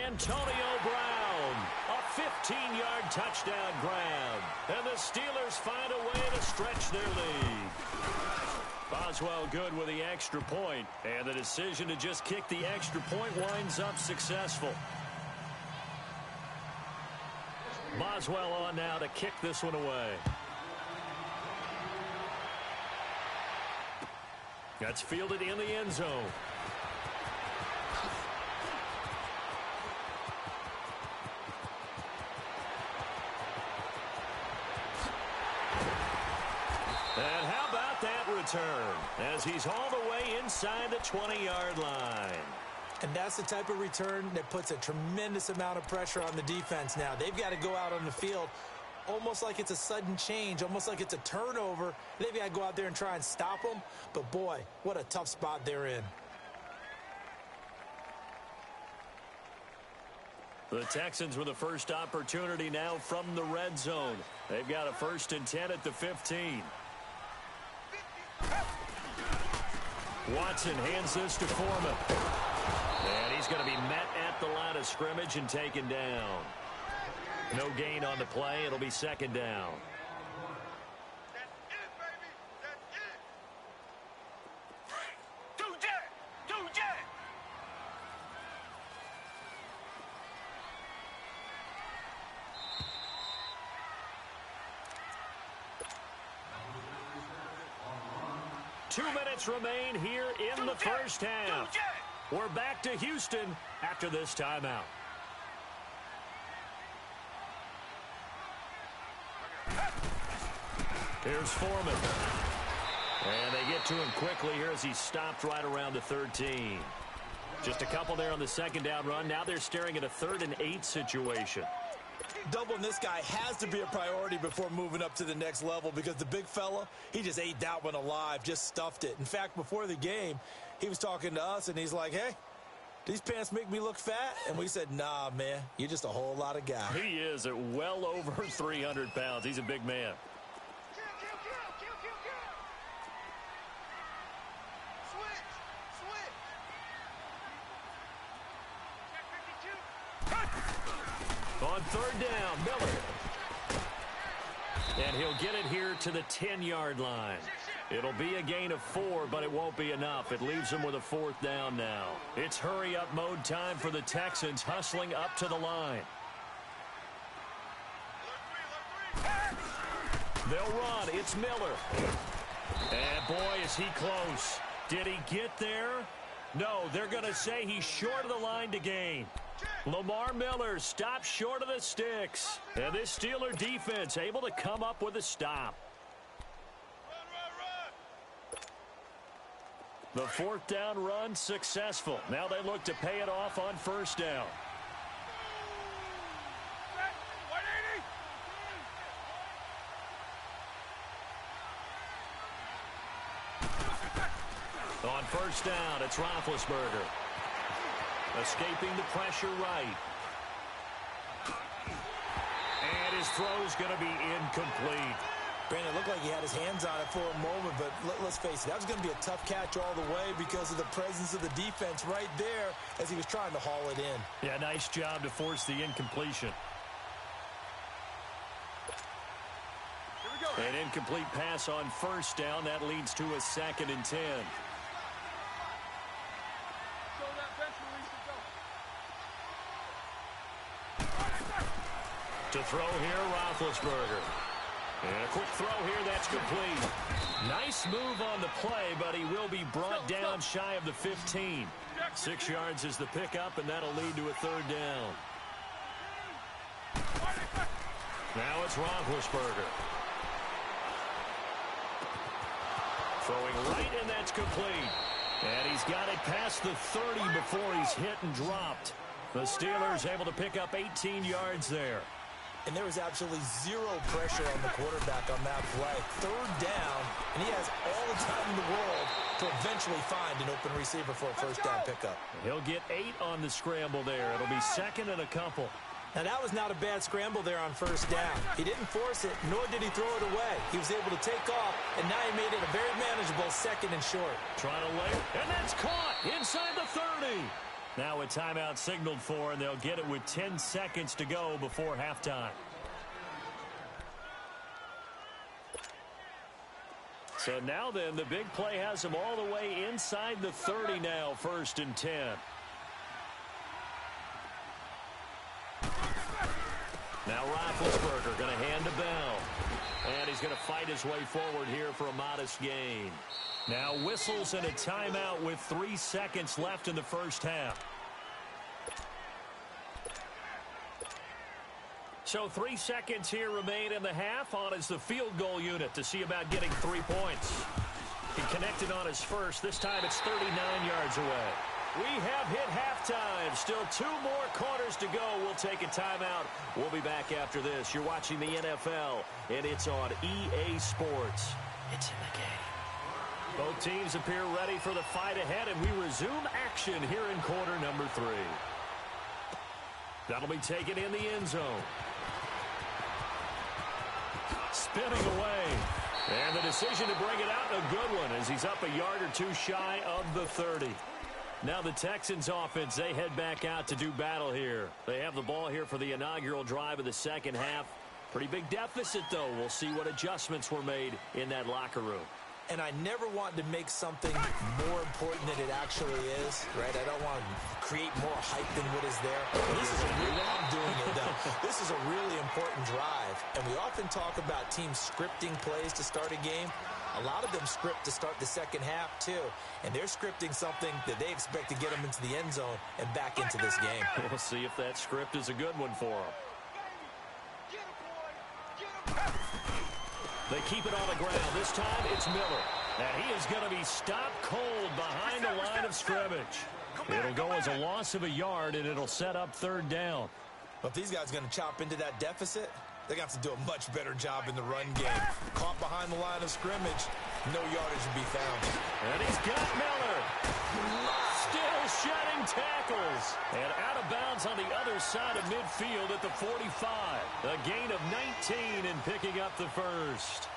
Antonio Brown, a 15-yard touchdown grab. And the Steelers find a way to stretch their lead. Boswell good with the extra point, and the decision to just kick the extra point winds up successful. Boswell on now to kick this one away. That's fielded in the end zone. And how about that return as he's all the way inside the 20-yard line. And that's the type of return that puts a tremendous amount of pressure on the defense now. They've got to go out on the field almost like it's a sudden change, almost like it's a turnover. They've got to go out there and try and stop them. But, boy, what a tough spot they're in. The Texans with the first opportunity now from the red zone. They've got a 1st and 10 at the 15. Watson hands this to Foreman. And he's going to be met at the line of scrimmage and taken down. No gain on the play. It'll be second down. That's it, baby. That's it. 2 jet. Two minutes remain here in the first half. We're back to Houston after this timeout. Here's Foreman. And they get to him quickly here as he stopped right around the 13. Just a couple there on the second down run. Now they're staring at a 3rd and 8 situation. Doubling this guy has to be a priority before moving up to the next level because the big fella, he just ate that one alive, just stuffed it. In fact, before the game, he was talking to us, and he's like, hey, these pants make me look fat? And we said, nah, man, you're just a whole lot of guy. He is at well over 300 pounds. He's a big man. On third down, Miller. And he'll get it here to the 10-yard line. It'll be a gain of 4, but it won't be enough. It leaves them with a 4th down now. It's hurry-up mode time for the Texans, hustling up to the line. They'll run. It's Miller. And, boy, is he close. Did he get there? No, they're going to say he's short of the line to gain. Lamar Miller stops short of the sticks. And this Steeler defense able to come up with a stop. The 4th down run successful. Now they look to pay it off on 1st down. On first down, it's Roethlisberger. Escaping the pressure right. And his throw's going to be incomplete. Brandon, it looked like he had his hands on it for a moment, but let's face it, that was going to be a tough catch all the way because of the presence of the defense right there as he was trying to haul it in. Yeah, nice job to force the incompletion. An incomplete pass on first down. That leads to a 2nd and 10. To throw here, Roethlisberger. And a quick throw here, that's complete. Nice move on the play, but he will be brought down shy of the 15. 6 yards is the pickup, and that'll lead to a 3rd down. Now it's Roethlisberger. Throwing right, and that's complete. And he's got it past the 30 before he's hit and dropped. The Steelers able to pick up 18 yards there. And there was absolutely zero pressure on the quarterback on that play. 3rd down, and he has all the time in the world to eventually find an open receiver for a first down pickup. He'll get 8 on the scramble there. It'll be 2nd and a couple. Now, that was not a bad scramble there on first down. He didn't force it, nor did he throw it away. He was able to take off, and now he made it a very manageable 2nd and short. Trying to lay, and that's caught inside the 30. Now a timeout signaled for, and they'll get it with 10 seconds to go before halftime. So now then, the big play has them all the way inside the 30 now, 1st and 10. Now Roethlisberger going to hand to Bell. And he's going to fight his way forward here for a modest gain. Now whistles and a timeout with 3 seconds left in the first half. So 3 seconds here remain in the half. On is the field goal unit to see about getting 3 points. He connected on his first. This time it's 39 yards away. We have hit halftime. Still 2 more quarters to go. We'll take a timeout. We'll be back after this. You're watching the NFL, and it's on EA Sports. It's in the game. Both teams appear ready for the fight ahead, and we resume action here in quarter number 3. That'll be taken in the end zone. Spinning away. And the decision to bring it out, a good one, as he's up a yard or 2 shy of the 30. Now the Texans offense, they head back out to do battle here. They have the ball here for the inaugural drive of the second half. Pretty big deficit, though. We'll see what adjustments were made in that locker room. And I never want to make something more important than it actually is, right? I don't want to create more hype than what is there. I'm doing it, though. This is a really important drive. And we often talk about teams scripting plays to start a game. A lot of them script to start the second half, too. And they're scripting something that they expect to get them into the end zone and back into this game. We'll see if that script is a good one for them. They keep it on the ground. This time it's Miller. And he is going to be stopped cold behind the line of scrimmage. It'll go as a loss of a yard, and it'll set up 3rd down. But if these guys are going to chop into that deficit, they're going to have to do a much better job in the run game. Caught behind the line of scrimmage, no yardage would be found. And he's got Miller. Still shedding tackles. And out of bounds on the other side of midfield at the 45. A gain of 19 and picking up the first.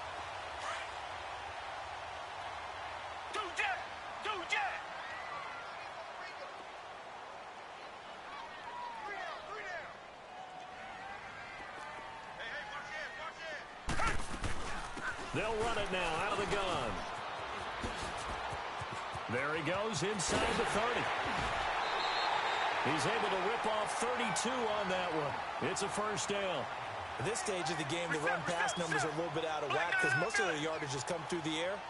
They'll run it now out of the gun. There he goes inside the 30. He's able to rip off 32 on that one. It's a first down. At this stage of the game, the run-pass numbers are a little bit out of whack because most of the yardage has come through the air.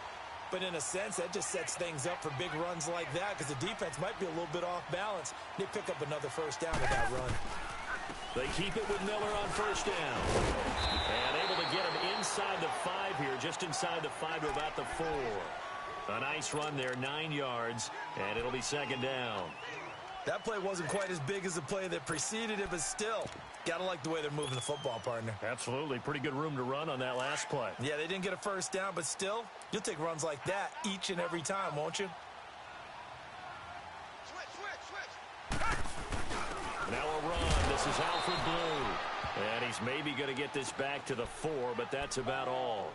But in a sense, that just sets things up for big runs like that because the defense might be a little bit off balance. They pick up another first down with that run. They keep it with Miller on first down. And able to get him inside the 5 here, just inside the 5 to about the 4. A nice run there, 9 yards, and it'll be 2nd down. That play wasn't quite as big as the play that preceded it, but still, gotta like the way they're moving the football, partner. Absolutely. Pretty good room to run on that last play. Yeah, they didn't get a first down, but still, you'll take runs like that each and every time, won't you? Now a run. This is Alfred Blue. And he's maybe going to get this back to the 4, but that's about all.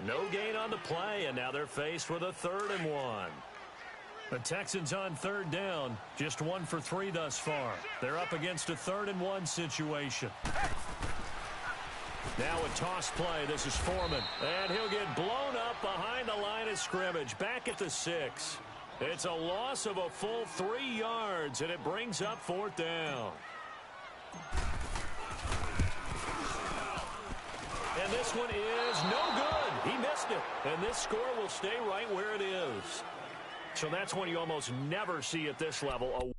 No gain on the play, and now they're faced with a 3rd and 1. The Texans on 3rd down, just 1 for 3 thus far. They're up against a 3rd and 1 situation. Now a toss play. This is Foreman, and he'll get blown up behind the line of scrimmage, back at the 6. It's a loss of a full 3 yards, and it brings up 4th down. And this one is no good. He missed it. And this score will stay right where it is. So that's one you almost never see at this level.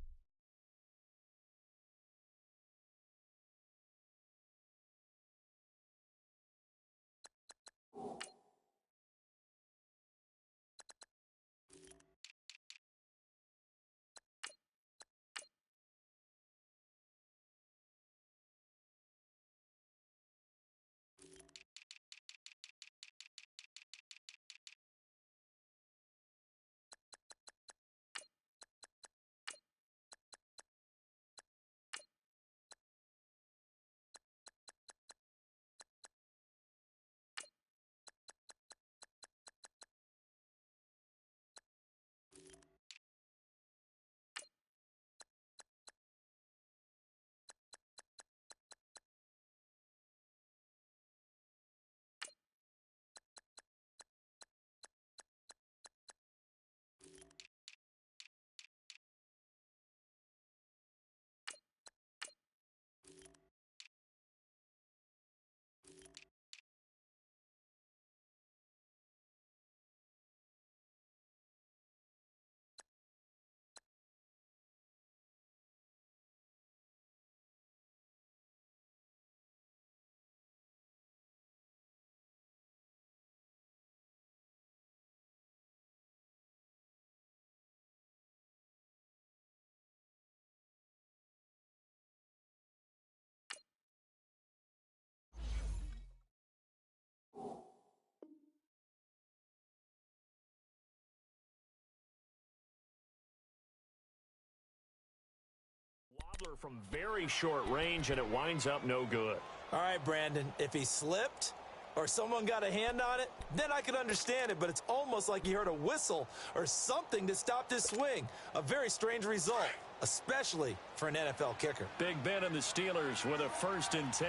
From very short range, and it winds up no good. All right, Brandon, if he slipped or someone got a hand on it, then I could understand it, but it's almost like he heard a whistle or something to stop this swing. A very strange result, especially for an NFL kicker. Big Ben and the Steelers with a 1st and 10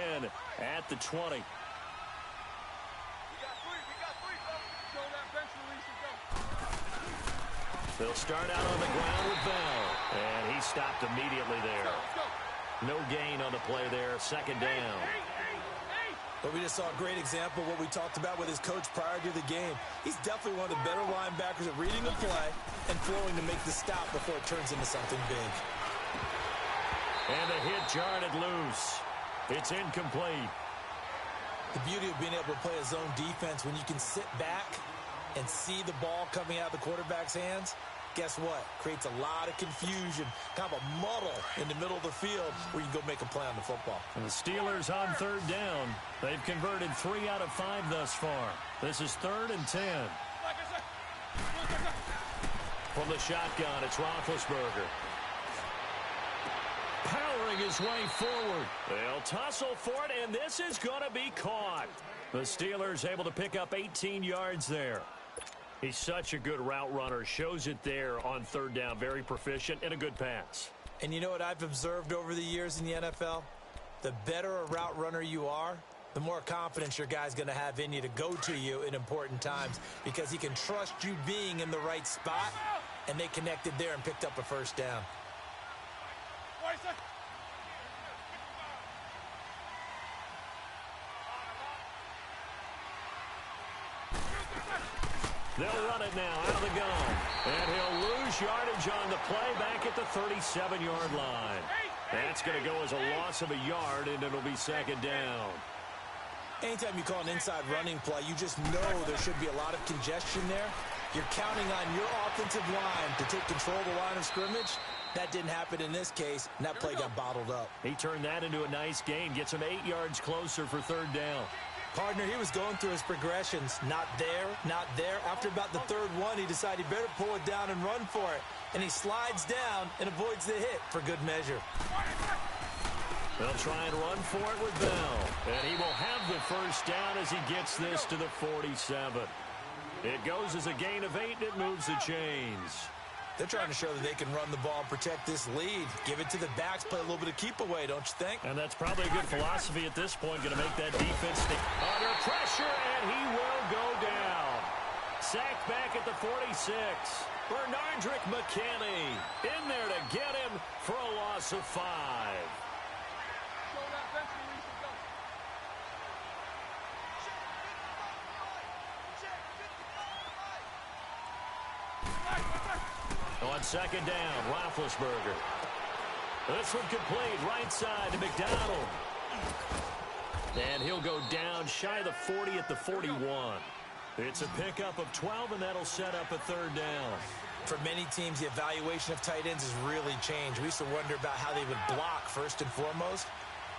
at the 20. They'll start out on the ground with Bell, and he stopped immediately there. No gain on the play there, 2nd down. But we just saw a great example of what we talked about with his coach prior to the game. He's definitely one of the better linebackers at reading the play and flowing to make the stop before it turns into something big. And the hit jarred loose. It's incomplete. The beauty of being able to play a zone defense when you can sit back and see the ball coming out of the quarterback's hands, guess what? Creates a lot of confusion, kind of a muddle in the middle of the field where you can go make a play on the football. And the Steelers on 3rd down. They've converted 3 out of 5 thus far. This is 3rd and 10. From the shotgun, it's Roethlisberger. Powering his way forward. They'll tussle for it, and this is going to be caught. The Steelers able to pick up 18 yards there. He's such a good route runner. Shows it there on 3rd down. Very proficient and a good pass. And you know what I've observed over the years in the NFL? The better a route runner you are, the more confidence your guy's going to have in you to go to you in important times because he can trust you being in the right spot, and they connected there and picked up a 1st down. They'll run it now out of the gun. And he'll lose yardage on the play back at the 37-yard line. That's going to go as a loss of a yard, and it'll be 2nd down. Anytime you call an inside running play, you just know there should be a lot of congestion there. You're counting on your offensive line to take control of the line of scrimmage. That didn't happen in this case, and that play got bottled up. He turned that into a nice gain, gets him 8 yards closer for 3rd down. Partner, he was going through his progressions. Not there, not there. After about the third one, he decided he better pull it down and run for it. And he slides down and avoids the hit for good measure. They'll try and run for it with Bell. And he will have the first down as he gets this to the 47. It goes as a gain of 8, and it moves the chains. They're trying to show that they can run the ball and protect this lead. Give it to the backs, play a little bit of keep away, don't you think? And that's probably a good philosophy at this point. Going to make that defense stick under pressure, and he will go down. Sacked back at the 46. Bernardrick McKinney in there to get him for a loss of 5. On second down, Roethlisberger. This one complete, right side to McDonald. And he'll go down shy of the 40 at the 41. It's a pickup of 12, and that'll set up a third down. For many teams, the evaluation of tight ends has really changed. We used to wonder about how they would block first and foremost.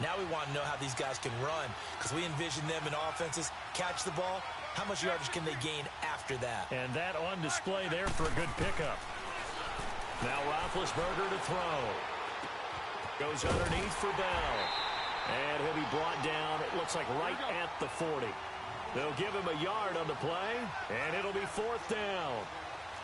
Now we want to know how these guys can run, because we envision them in offenses, catch the ball, how much yardage can they gain after that? And that on display there for a good pickup. Now Roethlisberger to throw. Goes underneath for Bell. And he'll be brought down, it looks like right at the 40. They'll give him a yard on the play, and it'll be fourth down.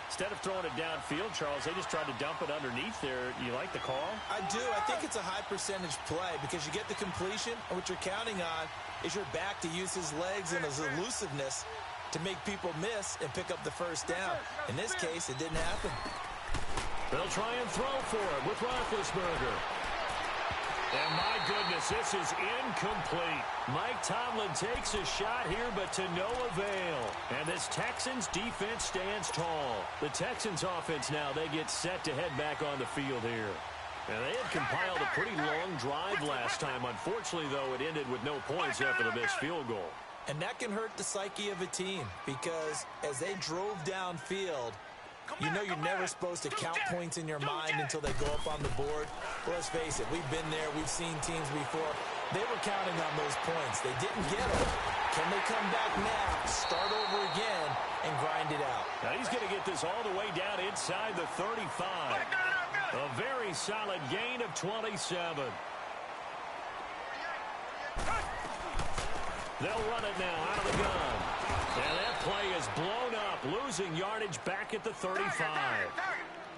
Instead of throwing it downfield, Charles, they just tried to dump it underneath there. You like the call? I do. I think it's a high percentage play because you get the completion, and what you're counting on is your back to use his legs and his elusiveness to make people miss and pick up the first down. In this case, it didn't happen. They'll try and throw for it with Roethlisberger. And my goodness, this is incomplete. Mike Tomlin takes a shot here, but to no avail. And this Texans defense stands tall. The Texans offense now, they get set to head back on the field here. And they had compiled a pretty long drive last time. Unfortunately, though, it ended with no points after the missed field goal. And that can hurt the psyche of a team because as they drove downfield, you know you're never supposed to count points in your mind until they go up on the board. Well, let's face it, we've been there. We've seen teams before. They were counting on those points. They didn't get them. Can they come back now, start over again, and grind it out? Now he's going to get this all the way down inside the 35. A very solid gain of 27. They'll run it now out of the gun. And that play is blown up, losing yardage back at the 35.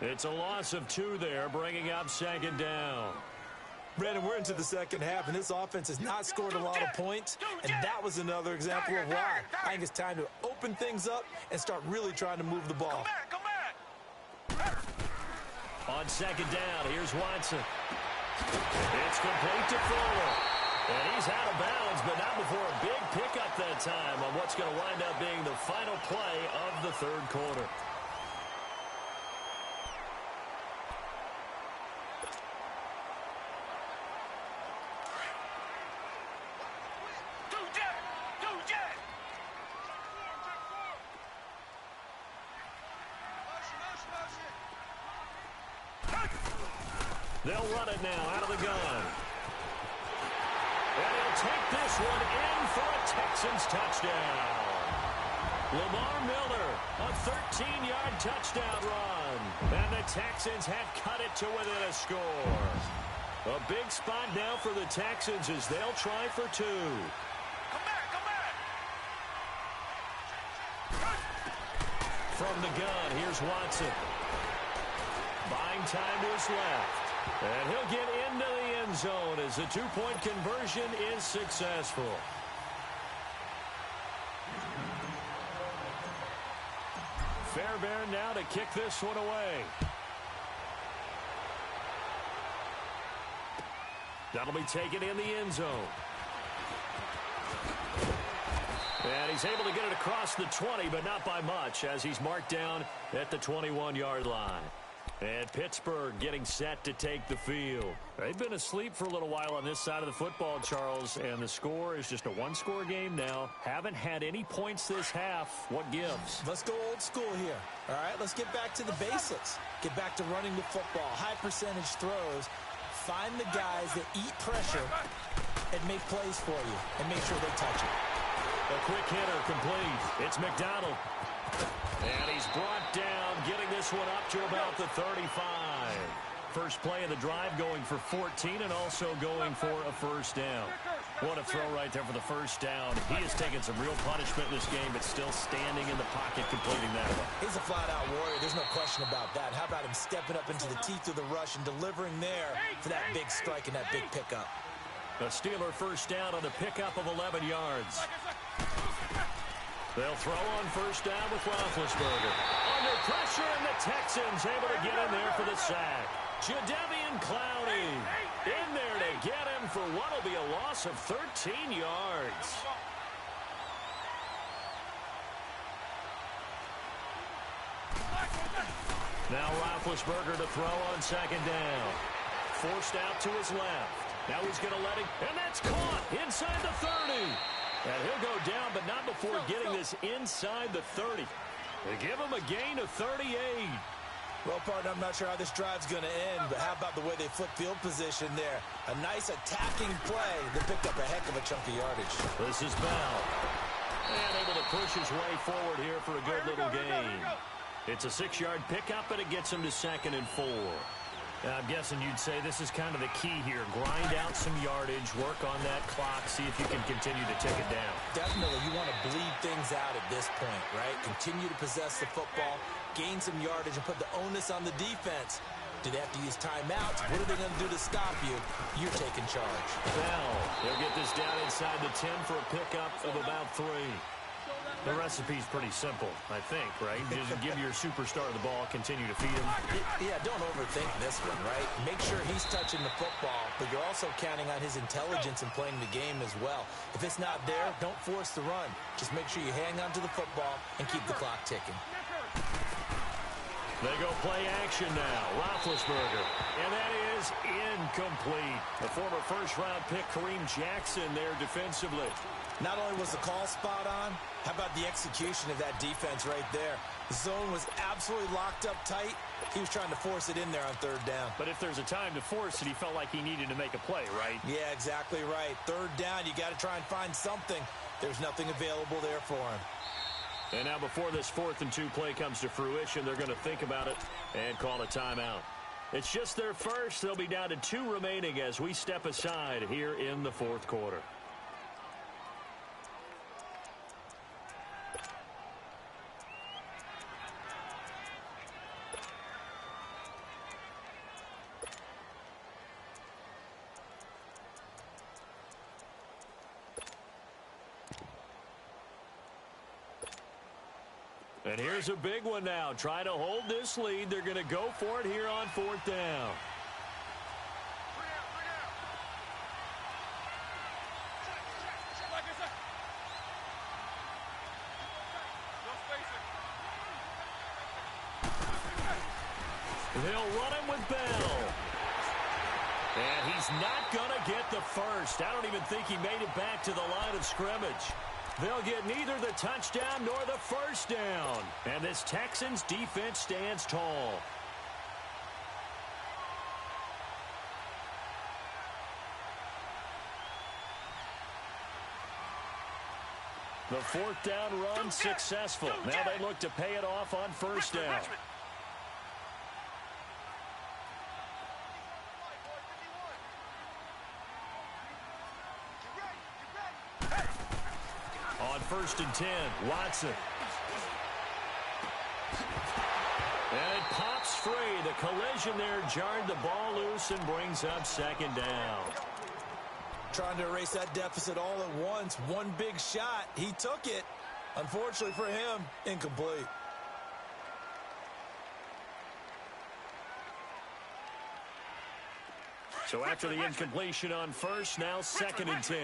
It's a loss of 2 there, bringing up second down. Brandon, we're into the second half, and this offense has not scored a lot of points, and that was another example of why. I think it's time to open things up and start really trying to move the ball. On second down, here's Watson. It's complete to Fuller. And he's out of bounds, but not before a big pickup that time on what's going to wind up being the final play of the third quarter. They'll run it now out of the gun. And he'll take this one in for a Texans touchdown. Lamar Miller, a 13-yard touchdown run. And the Texans have cut it to within a score. A big spot now for the Texans as they'll try for 2. Come back. From the gun, here's Watson. Buying time to his left. And he'll get into the end zone as the 2-point conversion is successful. Fairbairn now to kick this one away. That'll be taken in the end zone. And he's able to get it across the 20, but not by much, as he's marked down at the 21-yard line. And Pittsburgh getting set to take the field. They've been asleep for a little while on this side of the football, Charles, and the score is just a one-score game now. Haven't had any points this half. What gives? Let's go old school here. All right, let's get back to the basics. Get back to running the football, high percentage throws. Find the guys that eat pressure and make plays for you and make sure they touch it. A quick hitter complete. It's McDonald. And he's brought down, getting this one up to about the 35. First play of the drive going for 14 and also going for a first down. What a throw right there for the first down. He has taken some real punishment in this game, but still standing in the pocket completing that one. He's a flat-out warrior. There's no question about that. How about him stepping up into the teeth of the rush and delivering there for that big strike and that big pickup? A Steeler first down on the pickup of 11 yards. They'll throw on first down with Roethlisberger. Under pressure, and the Texans able to get in there for the sack. Jadeveon Clowney in there to get him for what will be a loss of 13 yards. Now Roethlisberger to throw on second down. Forced out to his left. Now he's going to let him, and that's caught inside the 30. And he'll go down, but not before getting this inside the 30. They give him a gain of 38. Well, partner, I'm not sure how this drive's going to end, but how about the way they flip field position there? A nice attacking play that picked up a heck of a chunk of yardage. This is Bell. And able to push his way forward here for a good little gain. It's a 6-yard pickup, and it gets him to 2nd and 4. I'm guessing you'd say this is kind of the key here. Grind out some yardage, work on that clock, see if you can continue to take it down. Definitely, you want to bleed things out at this point, right? Continue to possess the football, gain some yardage, and put the onus on the defense. Do they have to use timeouts? What are they going to do to stop you? You're taking charge. Bell, they'll get this down inside the 10 for a pickup of about 3. The recipe's pretty simple, I think, right? Just give your superstar the ball, continue to feed him. Yeah, don't overthink this one, right? Make sure he's touching the football, but you're also counting on his intelligence in playing the game as well. If it's not there, don't force the run. Just make sure you hang on to the football and keep the clock ticking. They go play action now. Roethlisberger. And that is incomplete. The former first-round pick, Kareem Jackson, there defensively. Not only was the call spot on, how about the execution of that defense right there? The zone was absolutely locked up tight. He was trying to force it in there on 3rd down. But if there's a time to force it, he felt like he needed to make a play, right? Yeah, exactly right. 3rd down, you got to try and find something. There's nothing available there for him. And now before this 4th and 2 play comes to fruition, they're going to think about it and call a timeout. It's just their first. They'll be down to 2 remaining as we step aside here in the 4th quarter. And here's a big one now. Try to hold this lead. They're going to go for it here on 4th down. They'll run him with Bell. And he's not going to get the first. I don't even think he made it back to the line of scrimmage. They'll get neither the touchdown nor the first down. And this Texans defense stands tall. The 4th down run successful. Now they look to pay it off on first down. On 1st and 10, Watson. And it pops free. The collision there jarred the ball loose and brings up 2nd down. Trying to erase that deficit all at once. One big shot. He took it. Unfortunately for him, incomplete. So after the incompletion on first, now 2nd and 10.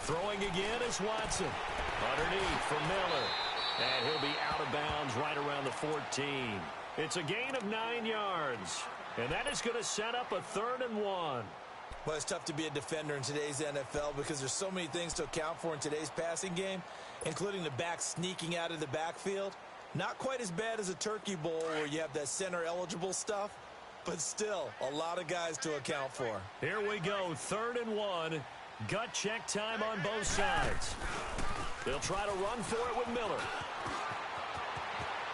Throwing again is Watson. Underneath for Miller. And he'll be out of bounds right around the 14. It's a gain of 9 yards. And that is going to set up a 3rd and 1. Well, it's tough to be a defender in today's NFL because there's so many things to account for in today's passing game, including the back sneaking out of the backfield. Not quite as bad as a turkey bowl where you have that center-eligible stuff, but still a lot of guys to account for. Here we go, 3rd and 1. Gut check time on both sides. They'll try to run for it with Miller.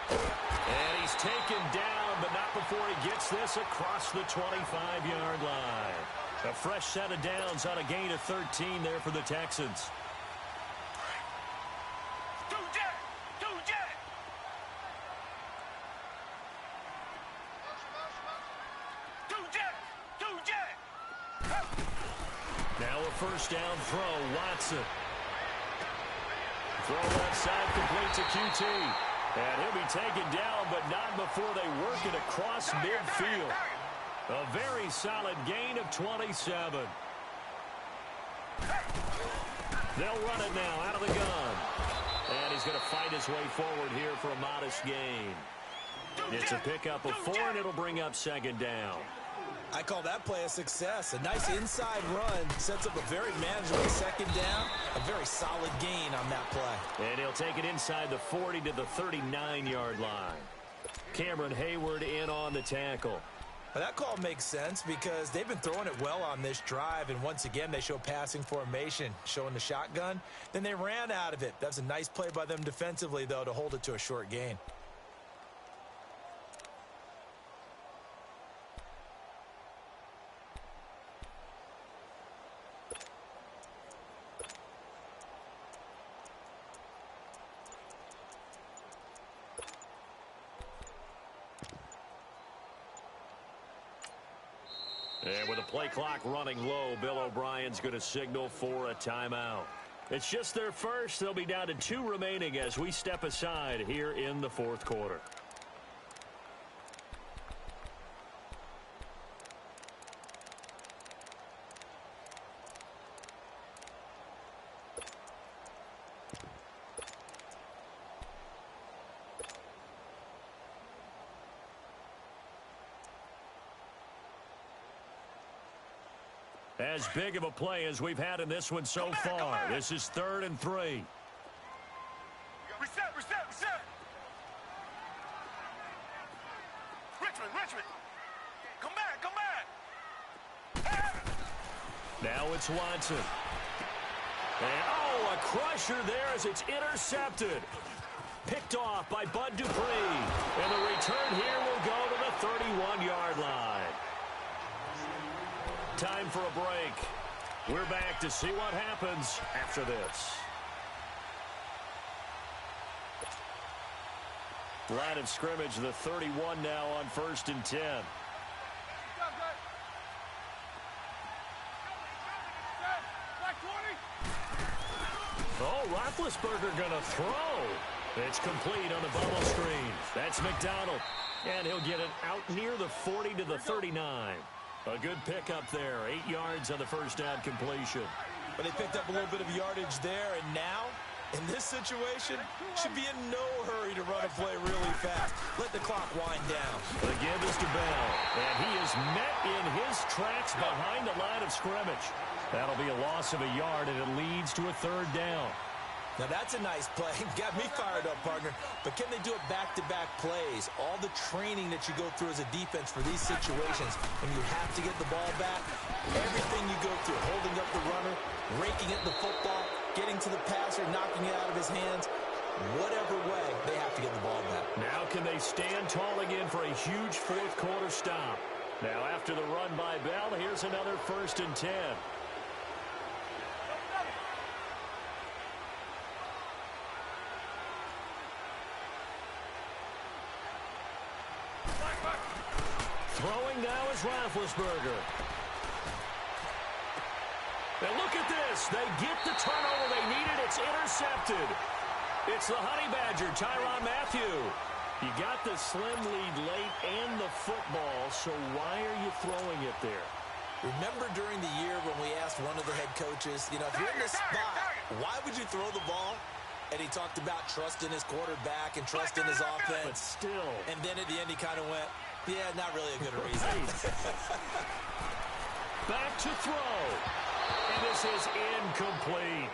And he's taken down, but not before he gets this across the 25-yard line. A fresh set of downs on a gain of 13 there for the Texans. Now a first down throw, Watson. Throw left side, complete to QT. And he'll be taken down, but not before they work it across midfield. A very solid gain of 27. They'll run it now out of the gun. And he's going to fight his way forward here for a modest gain. It's a pickup of 4, and it'll bring up 2nd down. I call that play a success. A nice inside run sets up a very manageable 2nd down. A very solid gain on that play. And he'll take it inside the 40 to the 39-yard line. Cameron Hayward in on the tackle. Now that call makes sense because they've been throwing it well on this drive, and once again they show passing formation, showing the shotgun. Then they ran out of it. That's a nice play by them defensively, though, to hold it to a short gain. And with the play clock running low, Bill O'Brien's going to signal for a timeout. It's just their first. They'll be down to 2 remaining as we step aside here in the 4th quarter. As big of a play as we've had in this one so far. This is 3rd and 3. Reset. Richmond. Come back. Now it's Watson. And, a crusher there as it's intercepted. Picked off by Bud Dupree. And the return here will go to the 31-yard line. Time for a break. We're back to see what happens after this. Line of scrimmage, the 31 now on 1st and 10. Roethlisberger going to throw. It's complete on the bubble screen. That's McDonald. And he'll get it out near the 40 to the 39. A good pickup there. 8 yards on the first down completion. But they picked up a little bit of yardage there, and now, in this situation, should be in no hurry to run a play really fast. Let the clock wind down. The give is to Bell, and he is met in his tracks behind the line of scrimmage. That'll be a loss of a yard, and it leads to a 3rd down. Now, that's a nice play. Got me fired up, partner. But can they do it back-to-back plays? All the training that you go through as a defense for these situations, when you have to get the ball back, everything you go through, holding up the runner, raking at the football, getting to the passer, knocking it out of his hands, whatever way, they have to get the ball back. Now can they stand tall again for a huge 4th quarter stop? Now after the run by Bell, here's another 1st and 10. Throwing now is Roethlisberger. And look at this. They get the turnover they needed. It's intercepted. It's the Honey Badger, Tyrann Mathieu. You got the slim lead late and the football, so why are you throwing it there? Remember during the year when we asked one of the head coaches, if you're in this spot, why would you throw the ball? And he talked about trusting his quarterback and trusting his offense. But still. And then at the end he kind of went, yeah, not really a good reason. Back to throw. And this is incomplete.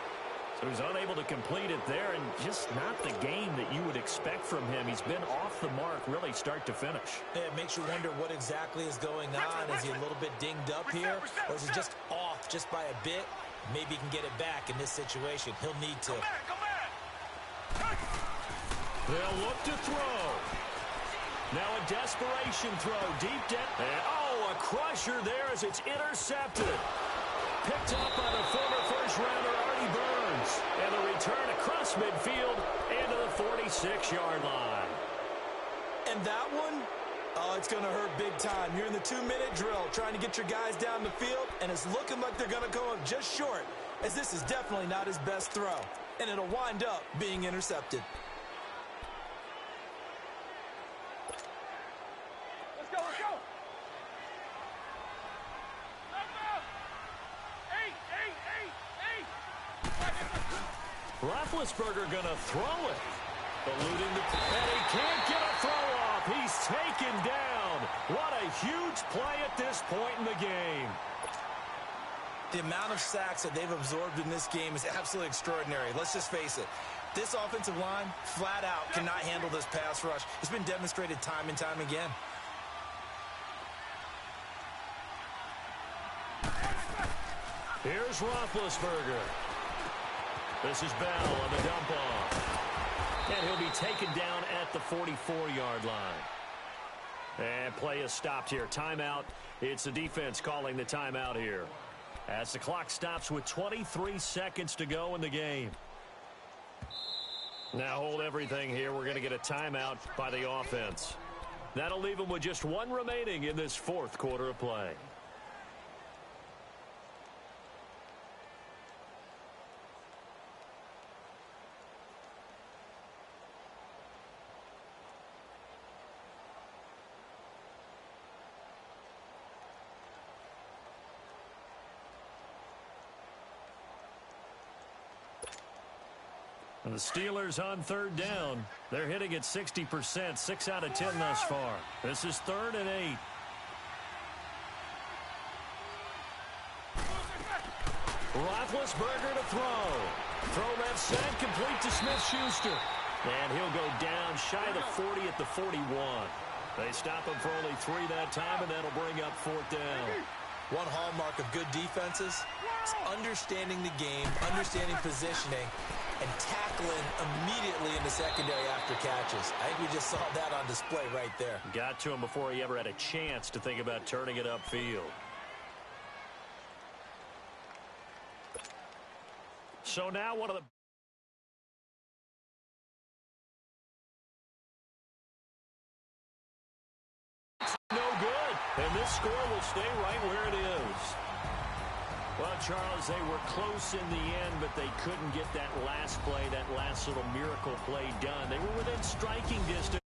So he's unable to complete it there, and just not the game that you would expect from him. He's been off the mark really start to finish. It makes you wonder what exactly is going on. Is he a little bit dinged up here, or is he just off just by a bit? Maybe he can get it back in this situation. He'll need to. They'll look to throw. Now a desperation throw deep down. And a crusher there as it's intercepted. Picked up by the former first-rounder Artie Burns. And the return across midfield into the 46-yard line. And that one, it's going to hurt big time. You're in the 2-minute drill trying to get your guys down the field, and it's looking like they're going to come up just short, as this is definitely not his best throw. And it'll wind up being intercepted. Let's go, let's go. Roethlisberger going to throw it. Eluding the... And he can't get a throw off. He's taken down. What a huge play at this point in the game. The amount of sacks that they've absorbed in this game is absolutely extraordinary. Let's just face it. This offensive line, flat out, cannot handle this pass rush. It's been demonstrated time and time again. Here's Roethlisberger. This is Bell on the dump off. And he'll be taken down at the 44-yard line. And play is stopped here. Timeout. It's the defense calling the timeout here. As the clock stops with 23 seconds to go in the game. Now hold everything here. We're going to get a timeout by the offense. That'll leave them with just one remaining in this fourth quarter of play. The Steelers on third down. They're hitting at 60%, 6 out of 10 thus far. This is 3rd and 8. Roethlisberger to throw. Throw left side, complete to Smith-Schuster. And he'll go down shy of the 40 at the 41. They stop him for only 3 that time, and that'll bring up 4th down. One hallmark of good defenses is understanding the game, understanding positioning, and tackling immediately in the secondary after catches. I think we just saw that on display right there. Got to him before he ever had a chance to think about turning it upfield. So now one of the... No good. And this score will stay right where it is. Well, Charles, they were close in the end, but they couldn't get that last play, that last little miracle play done. They were within striking distance.